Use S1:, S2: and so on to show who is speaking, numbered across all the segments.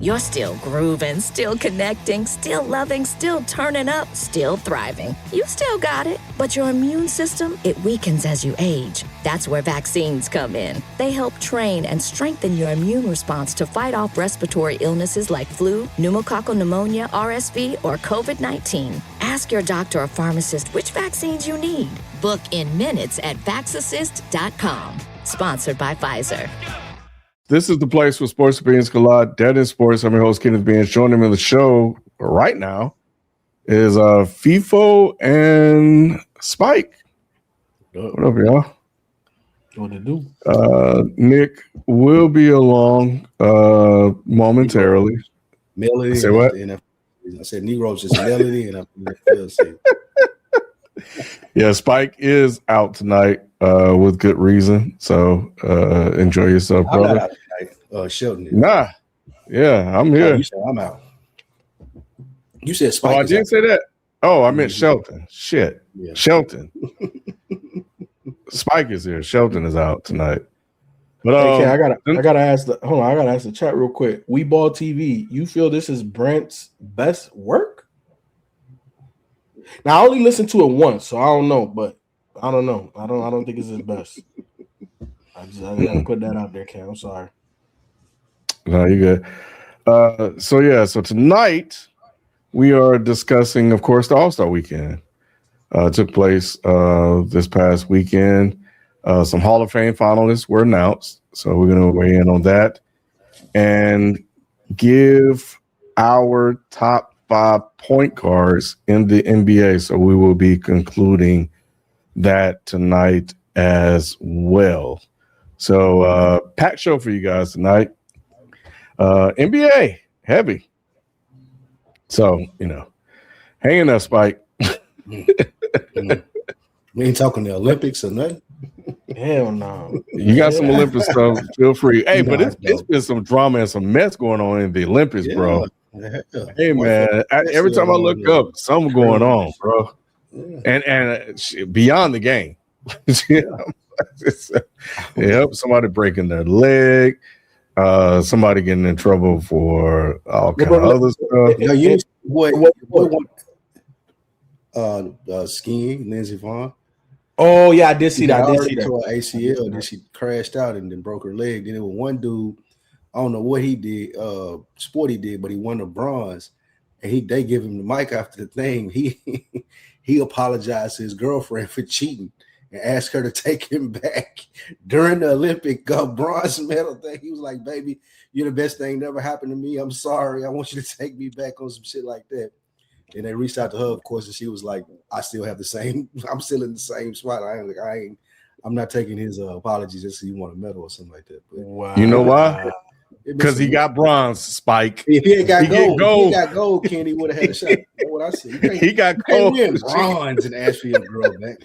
S1: You're still grooving, still connecting, still loving, still turning up, still thriving. You still got it, but your immune system, it weakens as you age. That's where vaccines come in. They help train and strengthen your immune response to fight off respiratory illnesses like flu, pneumococcal pneumonia, RSV, or COVID-19. Ask your doctor or pharmacist which vaccines you need. Book in minutes at vaxassist.com. Sponsored by Pfizer.
S2: This is the place where sports opinions collide. Dead in Sports. I'm your host, Kenneth Bean. Joining me on the show right now is FIFO and Spike. What up, y'all?
S3: What it do?
S2: Nick will be along momentarily.
S4: Melody.
S2: Say what?
S4: I said Negro's just Melody and I'm
S2: Yeah, Spike is out tonight with good reason. So enjoy yourself, brother.
S4: I'm not out tonight. Shelton is.
S2: Nah. Yeah, I'm here.
S4: Oh, you said I'm out. You said Spike.
S2: Oh, I didn't say that. Oh, I meant Shelton. Shit.
S4: Yeah.
S2: Shelton. Spike is here. Shelton is out tonight. But
S3: hey, I gotta ask the chat real quick. We Ball TV, you feel this is Brent's best work? Now I only listened to it once, so I don't know, but I don't know. I don't think it's his best. I gotta put that out there, Cam. I'm sorry.
S2: No, you're good. So tonight we are discussing, of course, the All-Star Weekend. Took place this past weekend. Some Hall of Fame finalists were announced, so we're going to weigh in on that and give our top 5 point guards in the NBA. So we will be concluding that tonight as well. So packed show for you guys tonight. NBA heavy. So, hang in there, Spike.
S4: We ain't talking the Olympics or nothing.
S3: Hell no.
S2: You got some Olympic stuff. Feel free. Hey, but it's been some drama and some mess going on in the Olympics, bro.
S4: Yeah.
S2: Hey, man. Every time I look up, something going on, bro. Yeah. And beyond the game. Yep, somebody breaking their leg. Somebody getting in trouble for all kind of other stuff.
S4: Skiing, Lindsey Vonn.
S3: Oh yeah, I did see that. I did see that.
S4: Tore ACL, and then she crashed out and then broke her leg. Then there was one dude, I don't know what he did, sport he did, but he won the bronze, and they give him the mic after the thing. He apologized to his girlfriend for cheating and asked her to take him back during the Olympic bronze medal thing. He was like, "Baby, you're the best thing that ever happened to me. I'm sorry. I want you to take me back on some shit like that." And they reached out to her, of course, and she was like, "I still have the same. I'm still in the same spot. I'm not taking his apologies just so you want a medal or something like that." But,
S3: wow.
S2: You know why? Because he got bronze, Spike.
S4: If he got gold, Kenny would have had a shot. That's what I said.
S2: He got gold.
S4: Win bronze and ask for your girl back.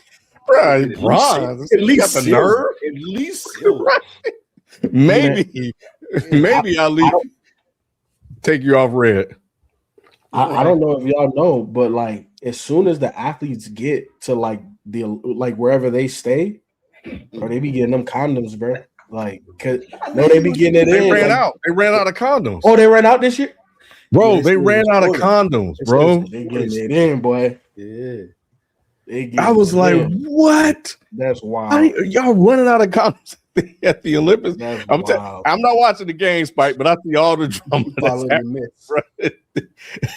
S2: Right, bronze.
S4: At least
S2: got the nerve.
S4: At least silver.
S2: Right. Maybe I'll take you off red.
S3: I don't know if y'all know, but like as soon as the athletes get to like wherever they stay, or they be getting them condoms, bro. Like, they be getting it
S2: They
S3: in.
S2: ran out. They ran out of condoms.
S3: Oh, they ran out this year,
S2: bro. Yeah, they ran out of condoms, bro.
S3: They getting it in, boy.
S4: Yeah.
S2: I was like, what?
S3: That's wild.
S2: Y'all running out of condoms at the Olympics? I'm not watching the game, Spike, but I see all the drama.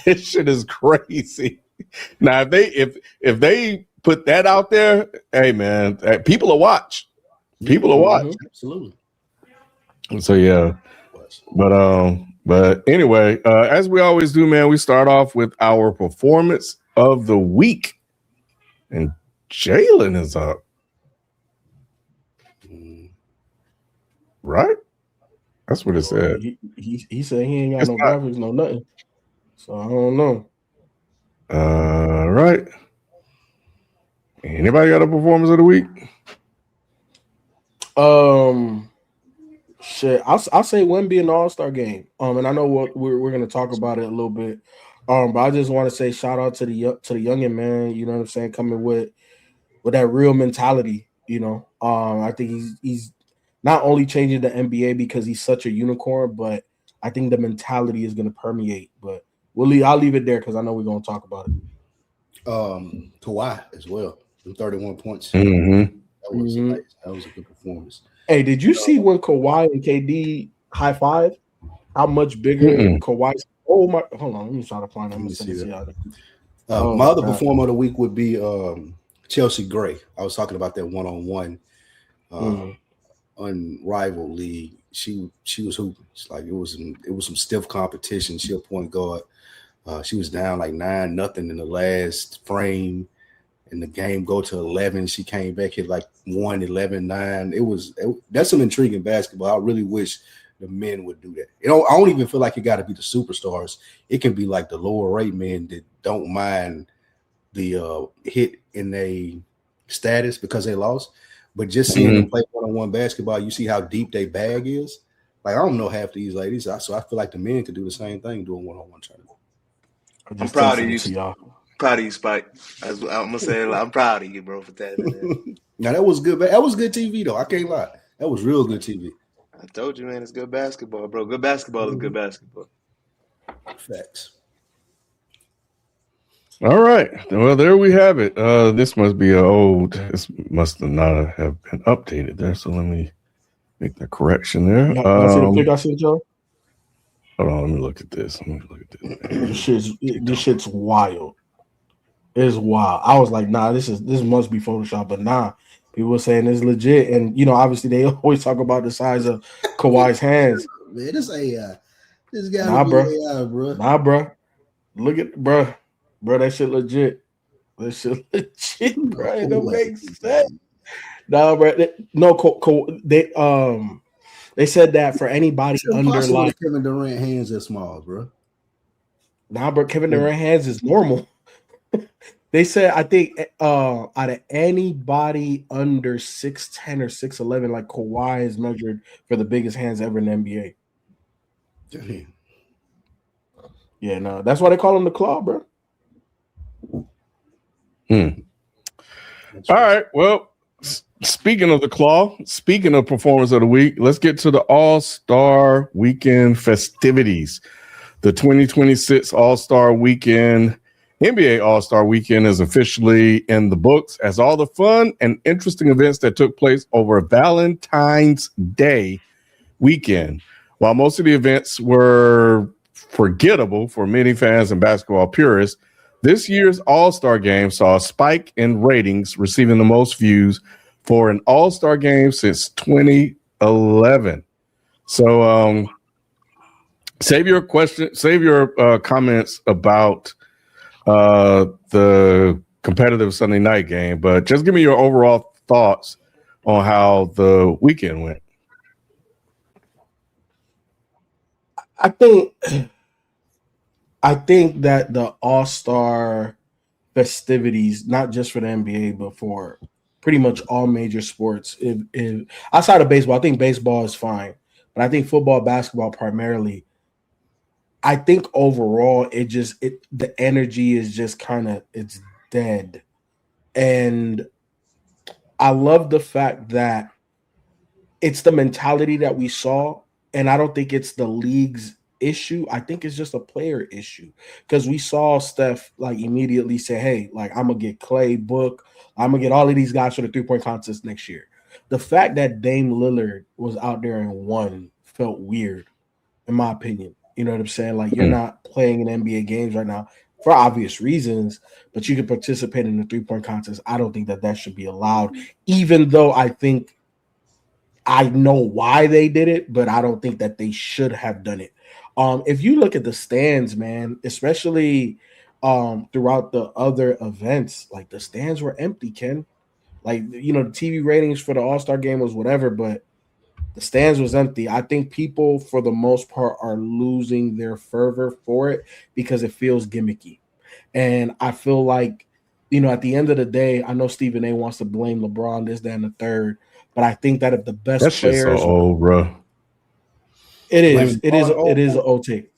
S2: This shit is crazy. Now, if they put that out there, hey man, people will watch. People will watch.
S4: Absolutely.
S2: So yeah, but anyway, as we always do, man, we start off with our performance of the week. And Jalen is up. Right? That's what it said.
S3: He said he ain't got no graphics, no nothing. So I don't know.
S2: Right. Anybody got a performance of the week?
S3: Shit. I'll say Wemby in the All-Star game. And I know what we're gonna talk about it a little bit. But I just want to say shout out to the youngin', man. You know what I'm saying? Coming with that real mentality. I think he's not only changing the NBA because he's such a unicorn, but I think the mentality is going to permeate. But I'll leave it there because I know we're going to talk about it.
S4: Kawhi as well. 31 points.
S2: Mm-hmm.
S4: That was nice. That was a good performance.
S3: Hey, did you see when Kawhi and KD high five? How much bigger Kawhi's? Oh my! Hold on, let me try to find. I'm gonna send it to y'all.
S4: My other performer of the week would be Chelsea Gray. I was talking about that one-on-one unrivaled league. She was hooping. It's like it was some stiff competition. She a point guard. She was down like 9-0 in the last frame, and the game go to 11. She came back, hit like 1-11-9. That's some intriguing basketball. I really wish the men would do that. I don't even feel like it got to be the superstars. It can be like the lower rate men that don't mind the hit in a status because they lost. But just seeing them play one-on-one basketball, you see how deep their bag is. Like, I don't know half these ladies, so I feel like the men could do the same thing doing one-on-one tournament.
S5: I'm proud of you, y'all. Proud of you, Spike. I'm gonna say I'm proud of you, bro, for that.
S4: Now that was good. That was good TV, though. I can't lie. That was real good TV.
S5: I told you, man, it's good basketball, bro. Good basketball is good basketball.
S4: Facts.
S2: All right. Well, there we have it. This must be this must not have been updated there. So let me make the correction there.
S3: See the pic I sent y'all?
S2: Hold on, let me look at this.
S3: This shit's wild. It's wild. I was like, nah, this must be Photoshop, but nah. People were saying it's legit, and obviously they always talk about the size of Kawhi's hands.
S4: Man, this AI. This guy,
S3: bro.
S4: AI, bro.
S3: Nah, bro. Look at, bro. That shit legit. That shit legit, bro. It don't make sense. Nah, bro. They said that for anybody under like
S4: Kevin Durant hands are small, bro.
S3: Nah, bro. Kevin Durant hands is normal. They said, I think out of anybody under 6'10" or 6'11", like Kawhi is measured for the biggest hands ever in the NBA.
S4: Damn.
S3: Yeah, no, that's why they call him the Claw, bro.
S2: All right. Well, speaking of the Claw, speaking of performers of the week, let's get to the All-Star Weekend festivities. The 2026 All-Star Weekend, NBA All-Star Weekend is officially in the books as all the fun and interesting events that took place over Valentine's Day weekend. While most of the events were forgettable for many fans and basketball purists, this year's All-Star Game saw a spike in ratings, receiving the most views for an All-Star Game since 2011. So save your comments about the competitive Sunday night game, but just give me your overall thoughts on how the weekend went.
S3: I think that the All-Star festivities, not just for the NBA, but for pretty much all major sports, if outside of baseball, I think baseball is fine, but I think football, basketball primarily, I think overall the energy is just it's dead. And I love the fact that it's the mentality that we saw, and I don't think it's the league's issue. I think it's just a player issue, because we saw Steph like immediately say, hey, like I'm gonna get Clay, Book, I'm gonna get all of these guys for the 3-point contest next year. The fact that Dame Lillard was out there and won felt weird, in my opinion. You know what I'm saying? Like, you're not playing in NBA games right now for obvious reasons, but you can participate in the 3-point contest. I don't think that should be allowed, even though I think I know why they did it, but I don't think that they should have done it. If you look at the stands, man, especially throughout the other events, like the stands were empty, Ken. Like, the TV ratings for the All-Star game was whatever, but the stands was empty. I think people, for the most part, are losing their fervor for it because it feels gimmicky. And I feel like, at the end of the day, I know Stephen A wants to blame LeBron, this, that, and the third, but I think that if the best players,
S2: so old, bro.
S3: It is an old take.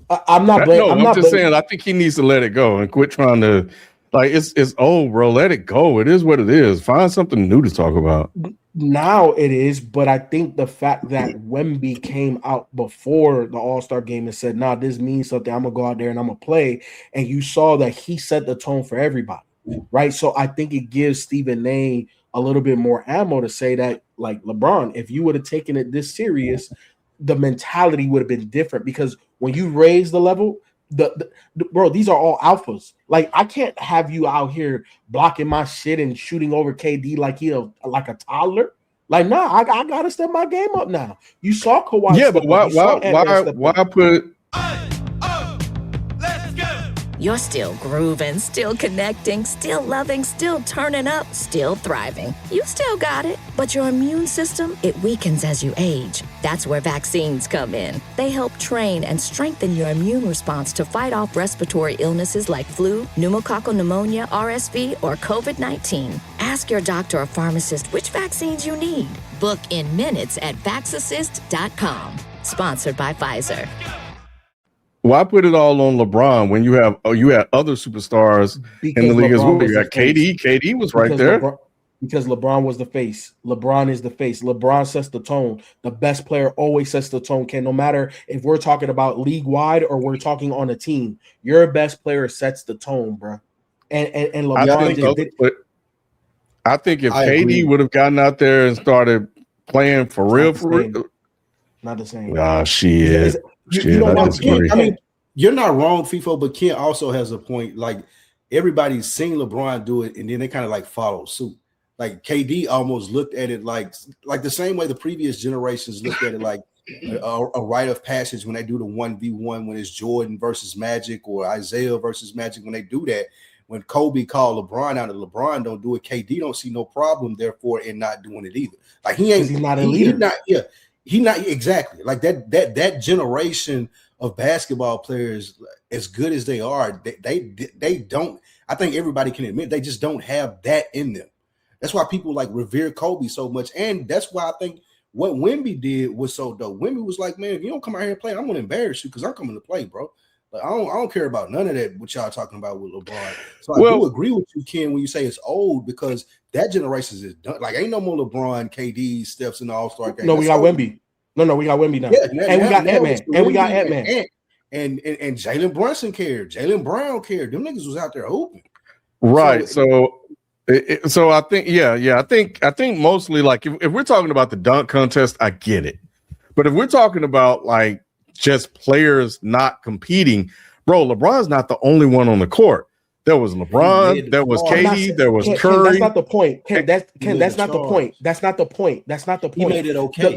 S3: I'm not blaming.
S2: I'm just saying. I think he needs to let it go and quit trying to. Like, it's old, bro. Let it go. It is what it is. Find something new to talk about.
S3: Now it is, but I think the fact that Wemby came out before the All-Star game and said, "Nah, this means something. I'm gonna go out there and I'm gonna play," and you saw that he set the tone for everybody, right? So I think it gives Stephen A a little bit more ammo to say that, like LeBron, if you would have taken it this serious, the mentality would have been different because when you raise the level, bro, these are all alphas. Like I can't have you out here blocking my shit and shooting over KD like like a toddler. Like, nah, I gotta step my game up now. You saw Kawhi.
S2: Yeah, but why put?
S1: You're still grooving, still connecting, still loving, still turning up, still thriving. You still got it, but your immune system, it weakens as you age. That's where vaccines come in. They help train and strengthen your immune response to fight off respiratory illnesses like flu, pneumococcal pneumonia, RSV, or COVID-19. Ask your doctor or pharmacist which vaccines you need. Book in minutes at vaxassist.com. Sponsored by Pfizer.
S2: Why put it all on LeBron when you had other superstars in the league as well? You got KD. KD was right there.
S3: Because LeBron was the face. LeBron is the face. LeBron sets the tone. The best player always sets the tone. No matter if we're talking about league wide or we're talking on a team, your best player sets the tone, bro. And LeBron
S2: I think if KD would have gotten out there and started playing for real,
S3: not the same.
S2: Ah, shit.
S4: You know what? I mean, you're not wrong, FIFO, but Ken also has a point. Like everybody's seen LeBron do it, and then they kind of like follow suit. Like KD almost looked at it like the same way the previous generations looked at it, like a rite of passage when they do the 1v1 when it's Jordan versus Magic or Isaiah versus Magic. When they do that, when Kobe called LeBron out and LeBron don't do it, KD don't see no problem, therefore, in not doing it either. Like he's not a leader. He's not exactly like that generation of basketball players, as good as they are, they don't. I think everybody can admit they just don't have that in them. That's why people like revere Kobe so much, and that's why I think what Wemby did was so dope. Wemby was like, "Man, if you don't come out here and play, I'm gonna embarrass you because I'm coming to play, bro. Like I don't care about none of that. What y'all talking about with LeBron." So I do agree with you, Ken, when you say it's old because that generation is done. Like ain't no more LeBron, KD, Steph's in the All-Star game.
S3: No, we got Wemby. No, we got Wemby now. Yeah, and we got Ant-Man. And we got Ant-Man.
S4: And Jalen Brunson cared. Jalen Brown cared. Them niggas was out there hooping.
S2: Right. So I think, I think mostly like if we're talking about the dunk contest, I get it. But if we're talking about like just players not competing, bro, LeBron's not the only one on the court. There was LeBron, there was KD, there was Curry.
S3: That's not the point. That's not the point. That's not the point. That's not the point.
S4: He made it okay.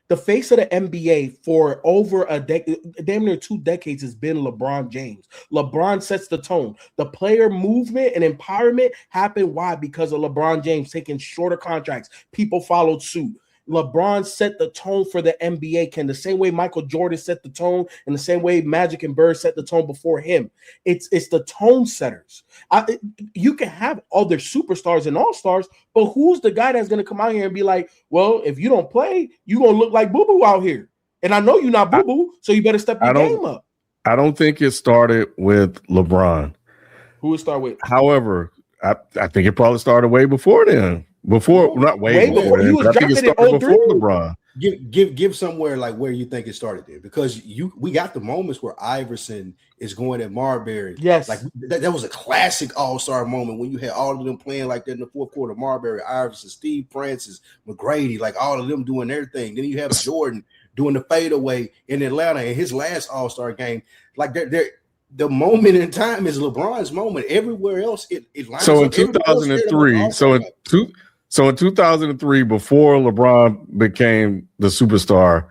S3: The face of the NBA for over a decade, damn near 2 decades, has been LeBron James. LeBron sets the tone. The player movement and empowerment happened. Why? Because of LeBron James taking shorter contracts. People followed suit. LeBron set the tone for the NBA, the same way Michael Jordan set the tone and the same way Magic and Bird set the tone before him. It's the tone setters. You can have other superstars and all-stars, but who's the guy that's going to come out here and be like, well, if you don't play, you're going to look like boo-boo out here. And I know you're not boo-boo, so you better step your game up.
S2: I don't think it started with LeBron.
S3: Who it started with?
S2: However, I think it probably started way before then. Not way before then, but I think it started before LeBron.
S4: Give somewhere like where you think it started there, because we got the moments where Iverson is going at Marbury.
S3: Yes,
S4: like that was a classic all-star moment when you had all of them playing like that in the fourth quarter. Marbury, Iverson, Steve Francis, McGrady, like all of them doing their thing. Then you have Jordan doing the fadeaway in Atlanta in his last all-star game. Like the moment in time is LeBron's moment. Everywhere else, it lines
S2: so in
S4: up.
S2: 2003, so in 2003, before LeBron became the superstar,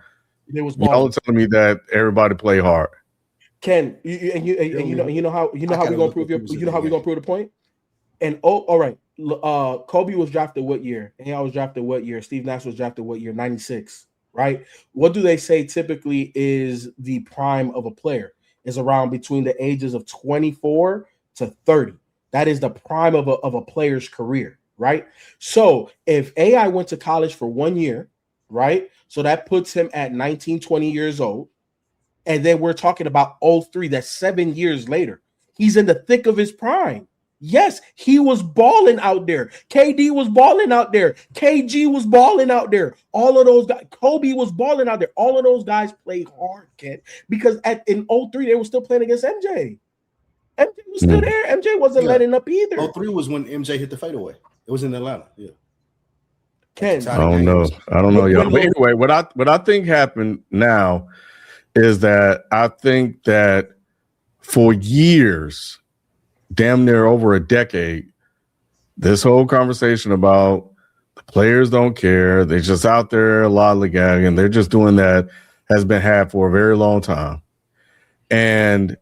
S2: y'all are telling me that everybody play hard.
S3: Ken, you know how we're gonna prove the point. And all right, Kobe was drafted what year? AI was drafted what year? Steve Nash was drafted what year? 96, right? What do they say typically is the prime of a player? Is around between the ages of 24 to 30. That is the prime of a player's career, right? So if AI went to college for 1 year, right? So that puts him at 19, 20 years old. And then we're talking about 03, that's 7 years later. He's in the thick of his prime. Yes, he was balling out there. KD was balling out there. KG was balling out there. All of those guys, Kobe was balling out there. All of those guys played hard, Ken, because in 03, they were still playing against MJ. MJ was still there. MJ wasn't letting up either.
S4: 03 was when MJ hit the fadeaway. It was in Atlanta. Yeah.
S3: Ken,
S2: I don't know, y'all. But anyway, what I think happened now is that I think that for years, damn near over a decade, this whole conversation about the players don't care, they're just out there lollygagging, they're just doing that, has been had for a very long time. And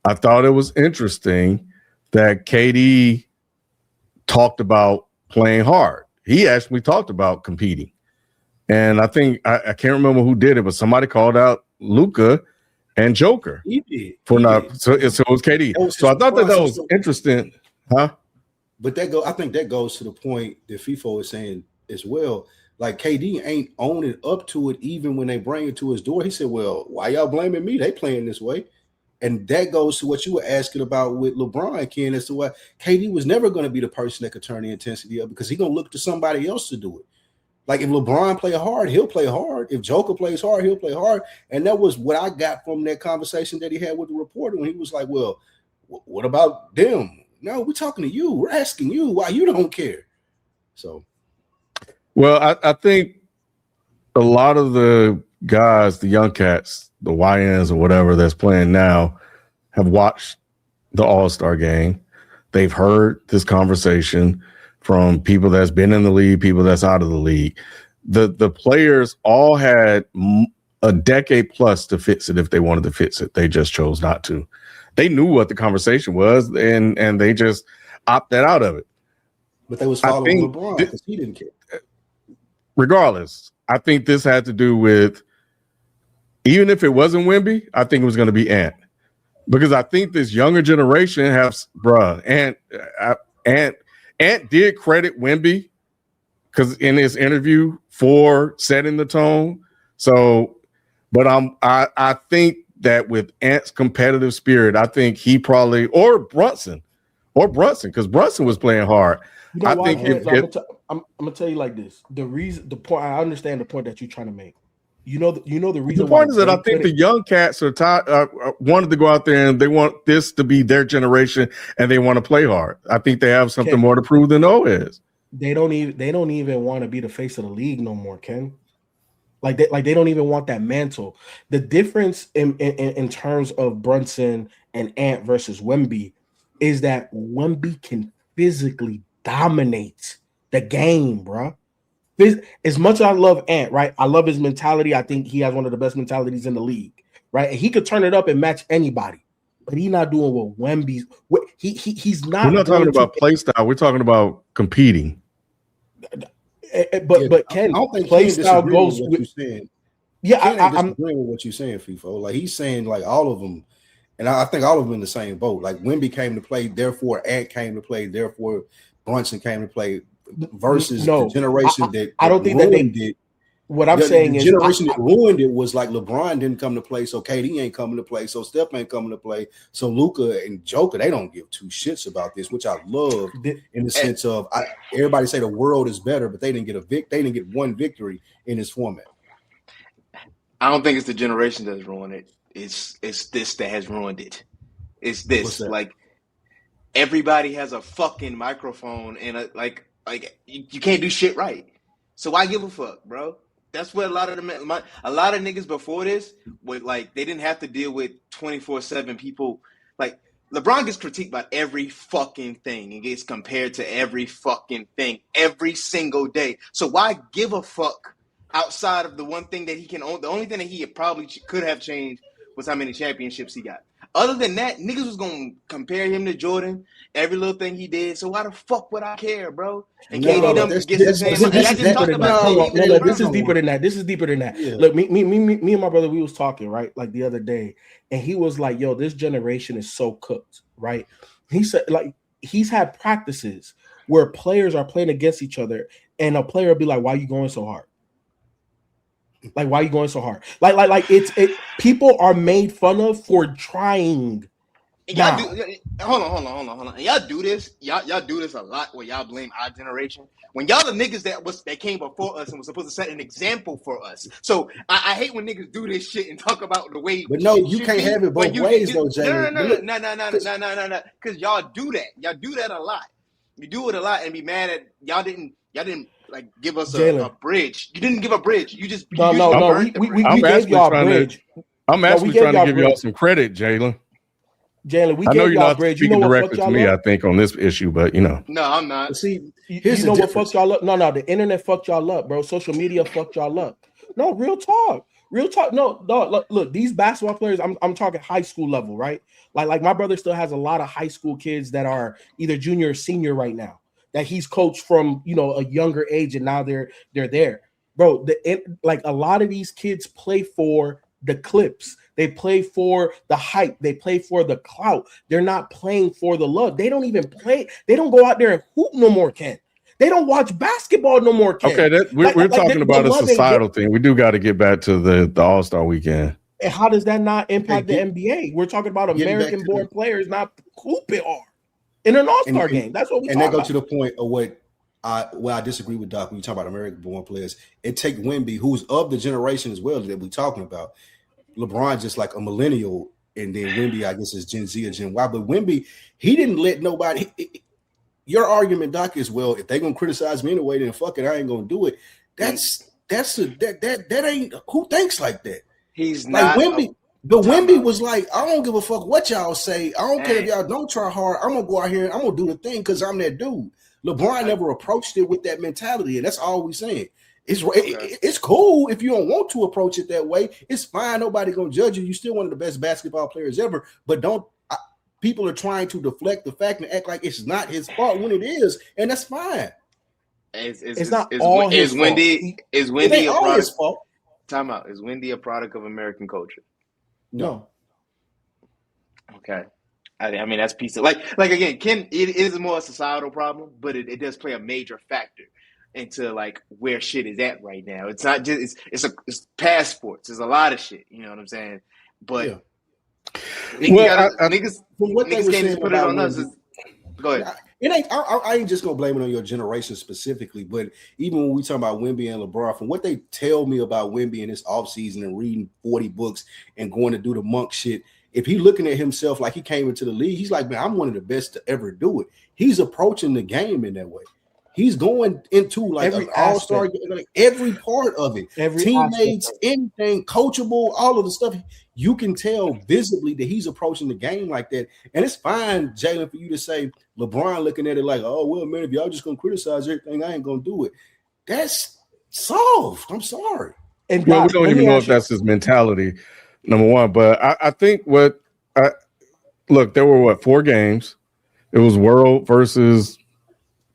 S2: I thought it was interesting that KD talked about playing hard. He actually talked about competing. And I think, I can't remember who did it, but somebody called out Luka and Joker.
S4: He did.
S2: So it was KD. So I thought that was interesting. Huh?
S4: But I think that goes to the point that FIFO is saying as well. Like KD ain't owning up to it even when they bring it to his door. He said, well, why y'all blaming me? They playing this way. And that goes to what you were asking about with LeBron, Ken, as to why KD was never going to be the person that could turn the intensity up because he's going to look to somebody else to do it. Like if LeBron play hard, he'll play hard. If Joker plays hard, he'll play hard. And that was what I got from that conversation that he had with the reporter when he was like, well, what about them? No, we're talking to you. We're asking you why you don't care. So.
S2: Well, I think a lot of the guys, the young cats, the YNs or whatever that's playing now have watched the All-Star game. They've heard this conversation from people that's been in the league, people that's out of the league. The players all had a decade plus to fix it if they wanted to fix it. They just chose not to. They knew what the conversation was, and they just opted out of it.
S4: But they was following LeBron because he didn't care.
S2: Regardless, I think this had to do with, even if it wasn't Wemby, I think it was going to be Ant. Because I think this younger generation has, Ant did credit Wemby because in his interview for setting the tone. So, but I think that with Ant's competitive spirit, I think he probably, or Brunson, because Brunson was playing hard.
S3: You know I'm gonna tell you like this. The point, I understand the point that you're trying to make. You know the reason.
S2: The point is that I think the young cats are wanted to go out there and they want this to be their generation and they want to play hard. I think they have something more to prove than O is.
S3: They don't even want to be the face of the league no more, Ken. Like they don't even want that mantle. The difference in terms of Brunson and Ant versus Wemby is that Wemby can physically dominate the game, bro. As much as I love Ant, right? I love his mentality. I think he has one of the best mentalities in the league, right? And he could turn it up and match anybody, but he's not doing what Wemby's. He's not.
S2: We're not talking about play style. We're talking about competing.
S3: But Ken,
S4: I don't think
S3: play style goes
S4: with what you're saying.
S3: Yeah,
S4: I'm agreeing with what you're saying, FIFO. Like he's saying, like all of them, and I think all of them in the same boat. Like Wemby came to play, therefore Ant came to play, therefore Brunson came to play. Versus the generation that
S3: I don't think that they
S4: did.
S3: What I'm saying
S4: the
S3: is
S4: generation that ruined it was like LeBron didn't come to play, so KD ain't coming to play, so Steph ain't coming to play, so Luka and Joker, they don't give two shits about this, which I love in the sense of everybody say the world is better, but they didn't get one victory in this format.
S5: I don't think it's the generation that's ruined it. It's this that has ruined it. It's this. Like everybody has a fucking microphone and like you can't do shit right. So why give a fuck, bro? That's what a lot of niggas before this would like. They didn't have to deal with 24/7 people. Like LeBron gets critiqued about every fucking thing and gets compared to every fucking thing every single day. So why give a fuck outside of the one thing that he can own? The only thing that he probably could have changed was how many championships he got. Other than that, niggas was gonna compare him to Jordan, every little thing he did. So why the fuck would I care, bro? And KD gets the same.
S3: This is deeper than that. This is deeper than that. Yeah. Look, me and my brother, we was talking right like the other day, and he was like, "Yo, this generation is so cooked." Right? He said like he's had practices where players are playing against each other, and a player will be like, "Why are you going so hard?" Like, why are you going so hard? Like, people are made fun of for trying.
S5: Y'all hold on. Y'all do this. Y'all do this a lot where y'all blame our generation. When y'all the niggas that came before us and was supposed to set an example for us. So I hate when niggas do this shit and talk about the way.
S4: But no, you can't have it both ways, though, Jalen.
S5: No. Because y'all do that. Y'all do that a lot. You do it a lot and be mad at y'all didn't like give us a bridge. You didn't give a bridge. You just
S3: no. We gave y'all a bridge.
S2: I'm actually trying to give y'all some credit, Jalen.
S3: Jalen, we
S2: I know
S3: gave
S2: you're
S3: y'all
S2: not
S3: bridge.
S2: speaking directly to me, I think, on this issue, but you know.
S5: No, I'm not.
S3: See, you know what fucked y'all up? No, the internet fucked y'all up, bro. Social media fucked y'all up. No, real talk. No, look, these basketball players, I'm talking high school level, right? Like my brother still has a lot of high school kids that are either junior or senior right now that he's coached from, a younger age, and now they're there. Bro, like a lot of these kids play for the clips. They play for the hype. They play for the clout. They're not playing for the love. They don't even play. They don't go out there and hoop no more, Ken. They don't watch basketball no more, Ken.
S2: Okay, we're talking about a societal thing. We do got to get back to the All-Star weekend.
S3: And how does that not impact the NBA? We're talking about American-born players not hooping hard in an All-Star game. That's what we talking about.
S4: And that goes to the point of what I disagree with Doc when you talk about American-born players. It take Wemby, who's of the generation as well that we're talking about. LeBron just like a millennial, and then Wemby, I guess, is Gen Z or Gen Y. But Wemby, he didn't let nobody. Your argument, Doc, is, well, if they're gonna criticize me anyway, then fuck it, I ain't gonna do it. That ain't who thinks like that.
S5: He's
S4: like
S5: not
S4: Wemby. Wemby was like, I don't give a fuck what y'all say. I don't care if y'all don't try hard. I'm gonna go out here and I'm gonna do the thing because I'm that dude. LeBron never approached it with that mentality, and that's all we're saying. It's cool if you don't want to approach it that way. It's fine. Nobody gonna judge you. You're still one of the best basketball players ever. But people are trying to deflect the fact and act like it's not his fault when it is, and that's fine.
S3: It's not all his fault.
S5: Is Wendy a product?
S4: His fault.
S5: Time out. Is Wendy a product of American culture?
S3: No.
S5: Okay. I mean, that's piece of like again, Ken. It is more a societal problem, but it does play a major factor into like where shit is at right now. It's not just it's passports. There's a lot of shit. You know what I'm saying? But niggas can't put it on us. Go ahead.
S4: It ain't. I ain't just gonna blame it on your generation specifically, but even when we talk about Wemby and LeBron, from what they tell me about Wemby in this offseason and reading 40 books and going to do the monk shit, if he looking at himself like he came into the league, he's like, man, I'm one of the best to ever do it. He's approaching the game in that way. He's going into like an all-star, like every part of it. Every teammates, anything, coachable, all of the stuff. You can tell visibly that he's approaching the game like that. And it's fine, Jalen, for you to say LeBron looking at it like, oh, well, man, if y'all just going to criticize everything, I ain't going to do it. That's soft. I'm sorry.
S2: And we don't even know if that's his mentality, number one. But I think look, there were 4 games. It was World versus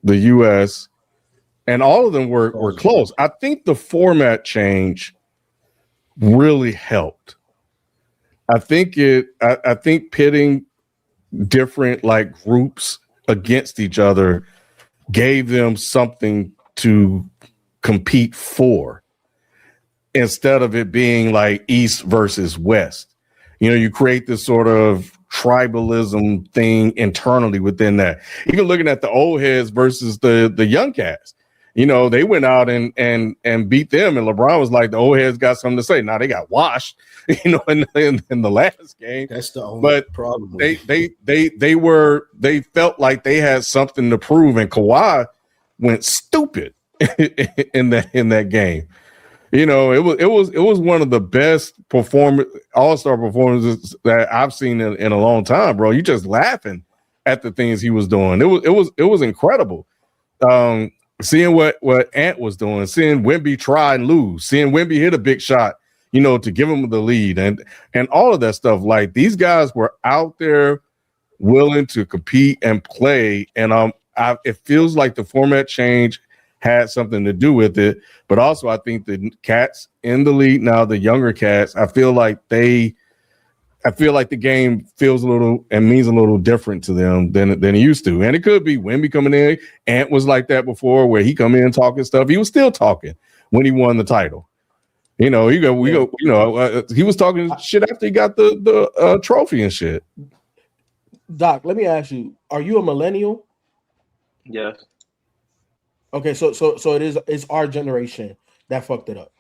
S2: the U.S., and all of them were close. I think the format change really helped. I think pitting different like groups against each other gave them something to compete for instead of it being like East versus West. You create this sort of tribalism thing internally within that. Even looking at the old heads versus the young cats, they went out and beat them, and LeBron was like, the old heads got something to say. Now they got washed, in the last game.
S4: That's the only problem.
S2: They felt like they had something to prove, and Kawhi went stupid in that game. It was one of the best all-star performances that I've seen in a long time, bro. You just laughing at the things he was doing. It was incredible. Seeing what Ant was doing, seeing Wemby try and lose, seeing Wemby hit a big shot, to give him the lead, and all of that stuff. Like, these guys were out there willing to compete and play, and it feels like the format change had something to do with it. But also I think the cats in the league now, the younger cats, I feel like the game feels a little and means a little different to them than it used to. And it could be Wemby coming in. Ant was like that before, where he come in talking stuff. He was still talking when he won the title. He was talking shit after he got the trophy and shit.
S3: Doc, let me ask you: are you a millennial?
S5: Yes.
S3: Okay, so it's our generation that fucked it up.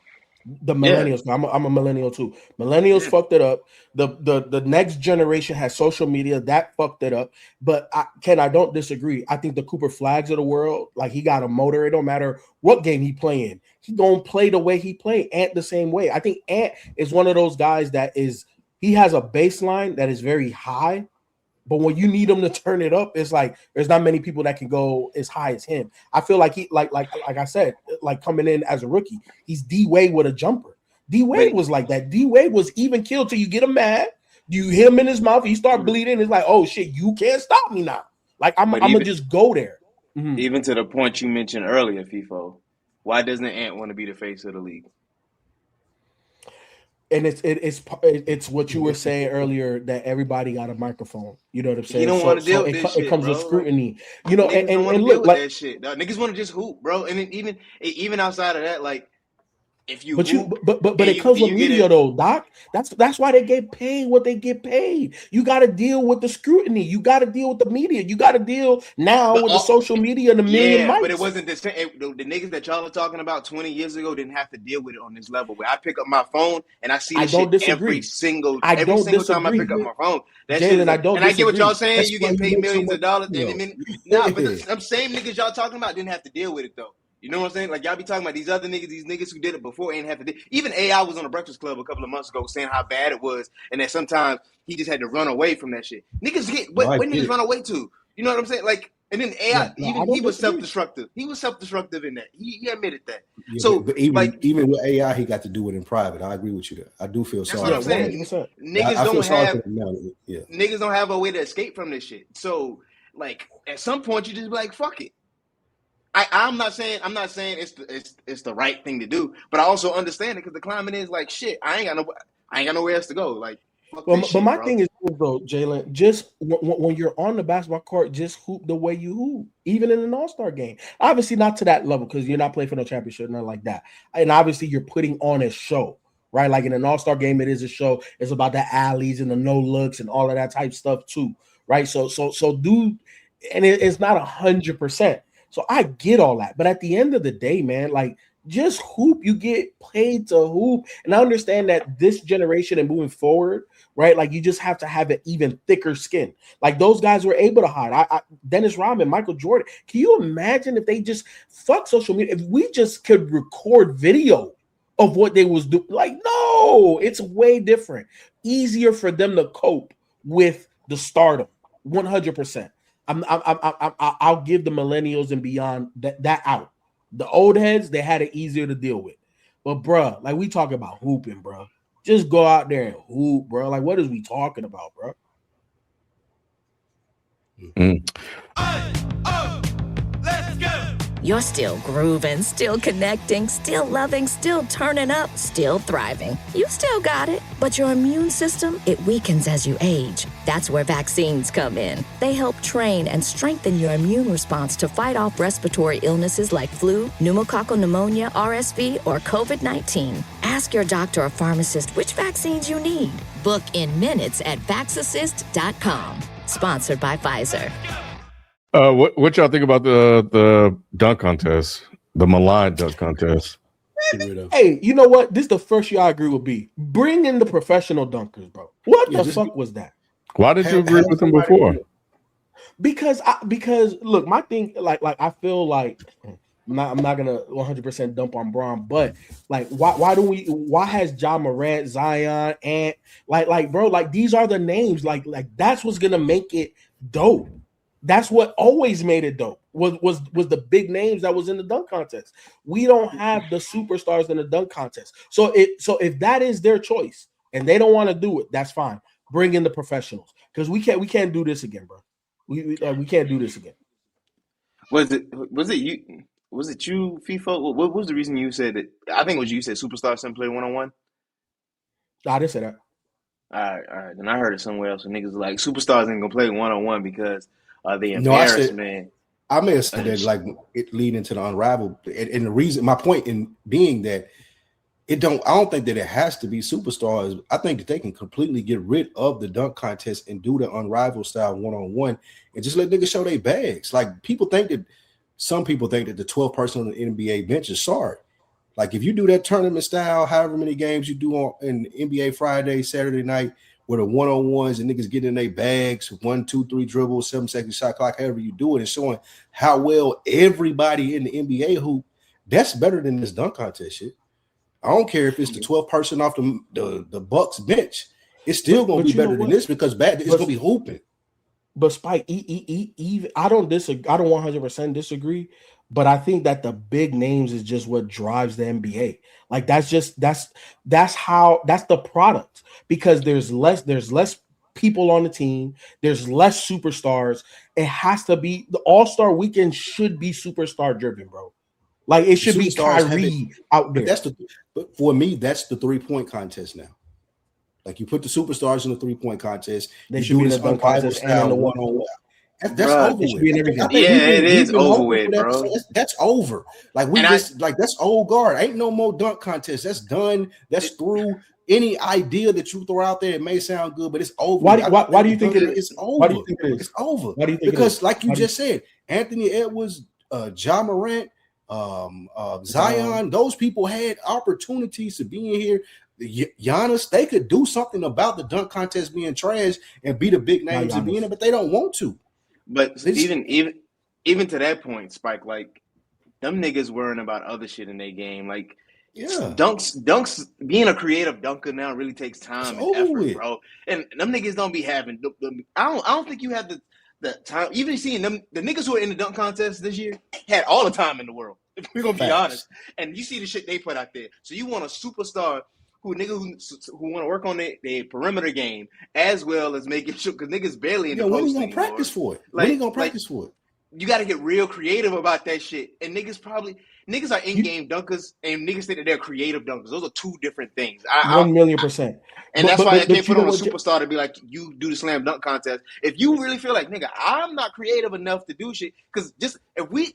S3: The
S5: Yeah.
S3: millennials. I'm a millennial too. Millennials fucked it up. The next generation has social media that fucked it up. But I don't disagree. I think the Cooper Flags of the world, like he got a motor. It don't matter what game he playing. He gonna play the way he play. Ant the same way. I think Ant is one of those guys that he has a baseline that is very high. But when you need him to turn it up, it's like there's not many people that can go as high as him. I feel like he like I said, like coming in as a rookie, he's D Wade with a jumper. D Wade was like that. D Wade was even killed till you get him mad. You hit him in his mouth, he start bleeding. It's like, oh shit, you can't stop me now. Like I'm gonna just go there.
S5: Mm-hmm. Even to the point you mentioned earlier, FIFO, why doesn't Ant want to be the face of the league?
S3: And it's what you were saying earlier that everybody got a microphone. You know what I'm saying?
S5: You don't want to deal with this shit,
S3: it comes
S5: bro.
S3: with scrutiny. You know,
S5: and
S3: look like
S5: that shit. Niggas want to just hoop, bro. And then even outside of that, like if you
S3: but
S5: hoop,
S3: it comes with media though, Doc. That's why they get paid what they get paid. You got to deal with the scrutiny. You got to deal with the media. You got to deal now with the social media and the million mics.
S5: But it wasn't the same. The niggas that y'all are talking about 20 years ago didn't have to deal with it on this level. Where I pick up my phone and I see this shit every single time I pick up my phone.
S3: Jalen, I don't.
S5: And I get what y'all saying. You get paid millions of dollars. But them same niggas y'all talking about didn't have to deal with it though. You know what I'm saying? Like y'all be talking about these other niggas, these niggas who did it before ain't have to do. Even AI was on the Breakfast Club a couple of months ago saying how bad it was, and that sometimes he just had to run away from that shit. Niggas get what niggas run away to? You know what I'm saying? Like, and then AI, he was self-destructive. He was self-destructive in that. He admitted that. Yeah, so,
S4: but even with AI, he got to do it in private. I agree with you there. I do feel sorry.
S5: That's what I'm saying. Niggas don't have a way to escape from this shit. So, like, at some point, you just be like, fuck it. I'm not saying it's the right thing to do, but I also understand it because the climate is like shit. I ain't got nowhere else to go. Like,
S3: but my thing is though, Jalen, just when you're on the basketball court, just hoop the way you hoop, even in an all-star game. Obviously, not to that level because you're not playing for no championship, nothing like that. And obviously, you're putting on a show, right? Like in an all-star game, it is a show. It's about the alleys and the no looks and all of that type stuff too, right? So dude, and it's not 100%. So I get all that, but at the end of the day, man, like just hoop. You get paid to hoop, and I understand that this generation and moving forward, right? Like you just have to have an even thicker skin. Like those guys were able to hide. Dennis Rodman, Michael Jordan. Can you imagine if they just fuck social media? If we just could record video of what they was doing, like no, it's way different. Easier for them to cope with the stardom, 100%. I'll give the millennials and beyond that out. The old heads, they had it easier to deal with. But bruh, like we talk about hooping, bruh. Just go out there and hoop, bruh. Like what is we talking about, bruh?
S1: Let's go. You're still grooving, still connecting, still loving, still turning up, still thriving. You still got it, but your immune system, it weakens as you age. That's where vaccines come in. They help train and strengthen your immune response to fight off respiratory illnesses like flu, pneumococcal pneumonia, RSV, or COVID-19. Ask your doctor or pharmacist which vaccines you need. Book in minutes at vaxassist.com. Sponsored by Pfizer.
S2: What y'all think about the dunk contest, the Milan dunk contest?
S3: Hey, you know what? This is the first year I agree with B. Bring in the professional dunkers, bro. What the fuck was that?
S2: Why did you agree with them before?
S3: Because look, my thing, like I feel like I'm not gonna 100% dump on Braun, but like why has Ja Morant, Zion, and like bro, like these are the names, like that's what's gonna make it dope. That's what always made it dope. Was the big names that was in the dunk contest. We don't have the superstars in the dunk contest. So if that is their choice and they don't want to do it, that's fine. Bring in the professionals because we can't do this again, bro. We can't do this again.
S5: Was it you, FIFO? What was the reason you said that? I think it was you said superstars shouldn't play one-on-one.
S3: I didn't say that.
S5: All right. Then I heard it somewhere else. And niggas like superstars ain't gonna play one-on-one because the embarrassment.
S4: I may have said that like it leading into the unravel. And the reason, my point in being that I don't think that it has to be superstars. I think that they can completely get rid of the dunk contest and do the unrivaled style one-on-one and just let niggas show their bags. Like some people think that the 12th person on the NBA bench is sorry. Like if you do that tournament style, however many games you do in NBA Friday, Saturday night, where the one-on-ones and niggas get in their bags, 1, 2, 3 dribbles, 7-second shot clock, however you do it, and showing how well everybody in the NBA hoop, that's better than this dunk contest shit. I don't care if it's the 12th person off the Bucks bench. It's still going to be better than this because it's going to be hooping.
S3: But Spike, even I don't disagree. I don't 100% disagree. But I think that the big names is just what drives the NBA. Like that's the product, because there's less people on the team. There's less superstars. It has to be the All-Star weekend should be superstar driven, bro. Like it should be Kyrie out there.
S4: But for me, that's the 3-point contest now. Like you put the superstars in the 3-point contest.
S3: They should be in the dunk contest and in the one-on-one.
S4: That's over with.
S5: It is over with, bro.
S4: That's over. Like that's old guard. Ain't no more dunk contest. That's done. That's through. Any idea that you throw out there, it may sound good, but it's over.
S3: Why do you think it is?
S4: It's over.
S3: Why do you think it is?
S4: It's over.
S3: Why do you think
S4: because, like you just said, Anthony Edwards, Ja Morant, Zion, those people had opportunities to be in here. Giannis, they could do something about the dunk contest being trash and be the big names and be in it, but they don't want to.
S5: But even to that point, Spike, like them niggas worrying about other shit in their game, like. Yeah, dunks. Being a creative dunker now really takes time and effort, bro. And them niggas don't be having. I don't think you have the time. Even seeing them, the niggas who are in the dunk contest this year had all the time in the world. If we're gonna be honest, and you see the shit they put out there. So you want a superstar who want to work on their perimeter game as well as making sure, because niggas barely in the post.
S4: When you gonna practice for it? When you gonna practice for it?
S5: You got to get real creative about that shit. And niggas are in-game dunkers, and niggas think that they're creative dunkers. Those are two different things.
S3: 1,000,000%.
S5: And that's why they put on a superstar to be like, you do the slam dunk contest. If you really feel like, nigga, I'm not creative enough to do shit, because just if we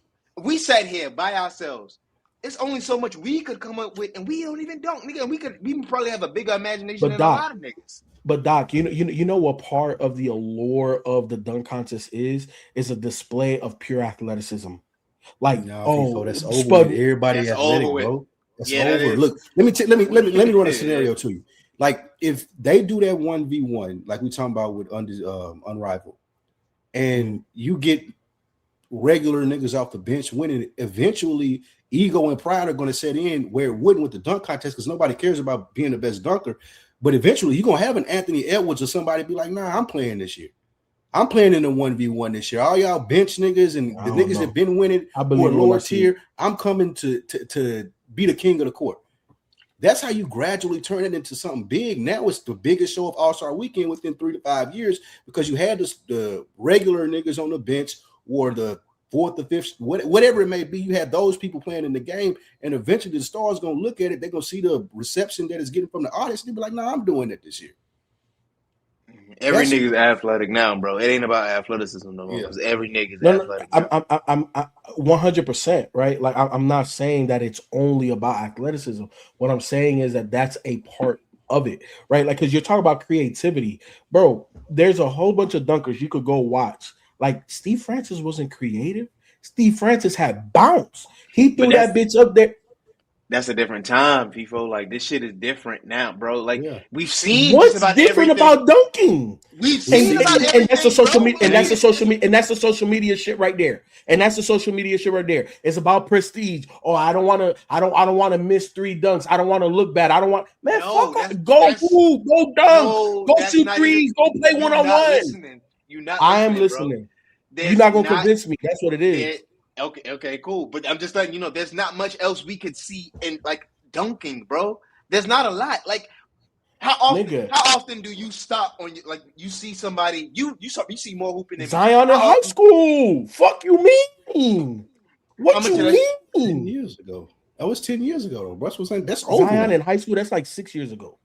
S5: sat here by ourselves, it's only so much we could come up with, and we don't even dunk, nigga. We probably have a bigger imagination than a lot of niggas.
S3: But Doc, you know what part of the allure of the dunk contest is a display of pure athleticism. Like,
S4: that's over with. Everybody athletic, bro. That's over. Look, let me run a scenario to you. Like, if they do that 1v1, like we talking about with Unrivaled, and you get regular niggas off the bench winning, eventually ego and pride are going to set in where it wouldn't with the dunk contest, because nobody cares about being the best dunker. But eventually you're going to have an Anthony Edwards or somebody be like, nah, I'm playing this year. I'm playing in the 1v1 this year. All y'all bench niggas and the niggas that been winning or lower tier, I'm coming to be the king of the court. That's how you gradually turn it into something big. Now it's the biggest show of All-Star Weekend within 3 to 5 years, because you had the regular niggas on the bench or the 4th or 5th, whatever it may be. You had those people playing in the game, and eventually the stars gonna look at it. They're gonna see the reception that it's getting from the audience. They'll be like, "Nah, I'm doing it this year."
S5: Every nigga's athletic now, bro. It ain't about athleticism no more. Because every nigga's athletic.
S3: I'm 100% right. Like I'm not saying that it's only about athleticism. What I'm saying is that that's a part of it, right? Like, because you're talking about creativity, bro. There's a whole bunch of dunkers you could go watch. Like, Steve Francis wasn't creative. Steve Francis had bounce. He threw that bitch up there.
S5: That's a different time, FIFO. Like, this shit is different now, bro. Like, we've seen
S3: what's different about dunking.
S5: We've seen
S3: and that's the social media, and that's the social media, and that's the social media shit right there. And that's the social media shit right there. It's about prestige. Oh, I don't want to miss 3 dunks. I don't want to look bad. I don't want fuck off. Go hoop, go dunk, go shoot threes, go play one-on-one. I am listening. You're not gonna convince me. That's what it is.
S5: Okay, cool. But I'm just letting you know, there's not much else we could see in like dunking, bro. There's not a lot. Like, how often do you stop on you see somebody you see more hooping than
S3: Zion in high school? Fuck you mean? What you mean?
S4: 10 years ago. That was 10 years ago. Russ was saying that's over.
S3: Zion in high school. That's like 6 years ago.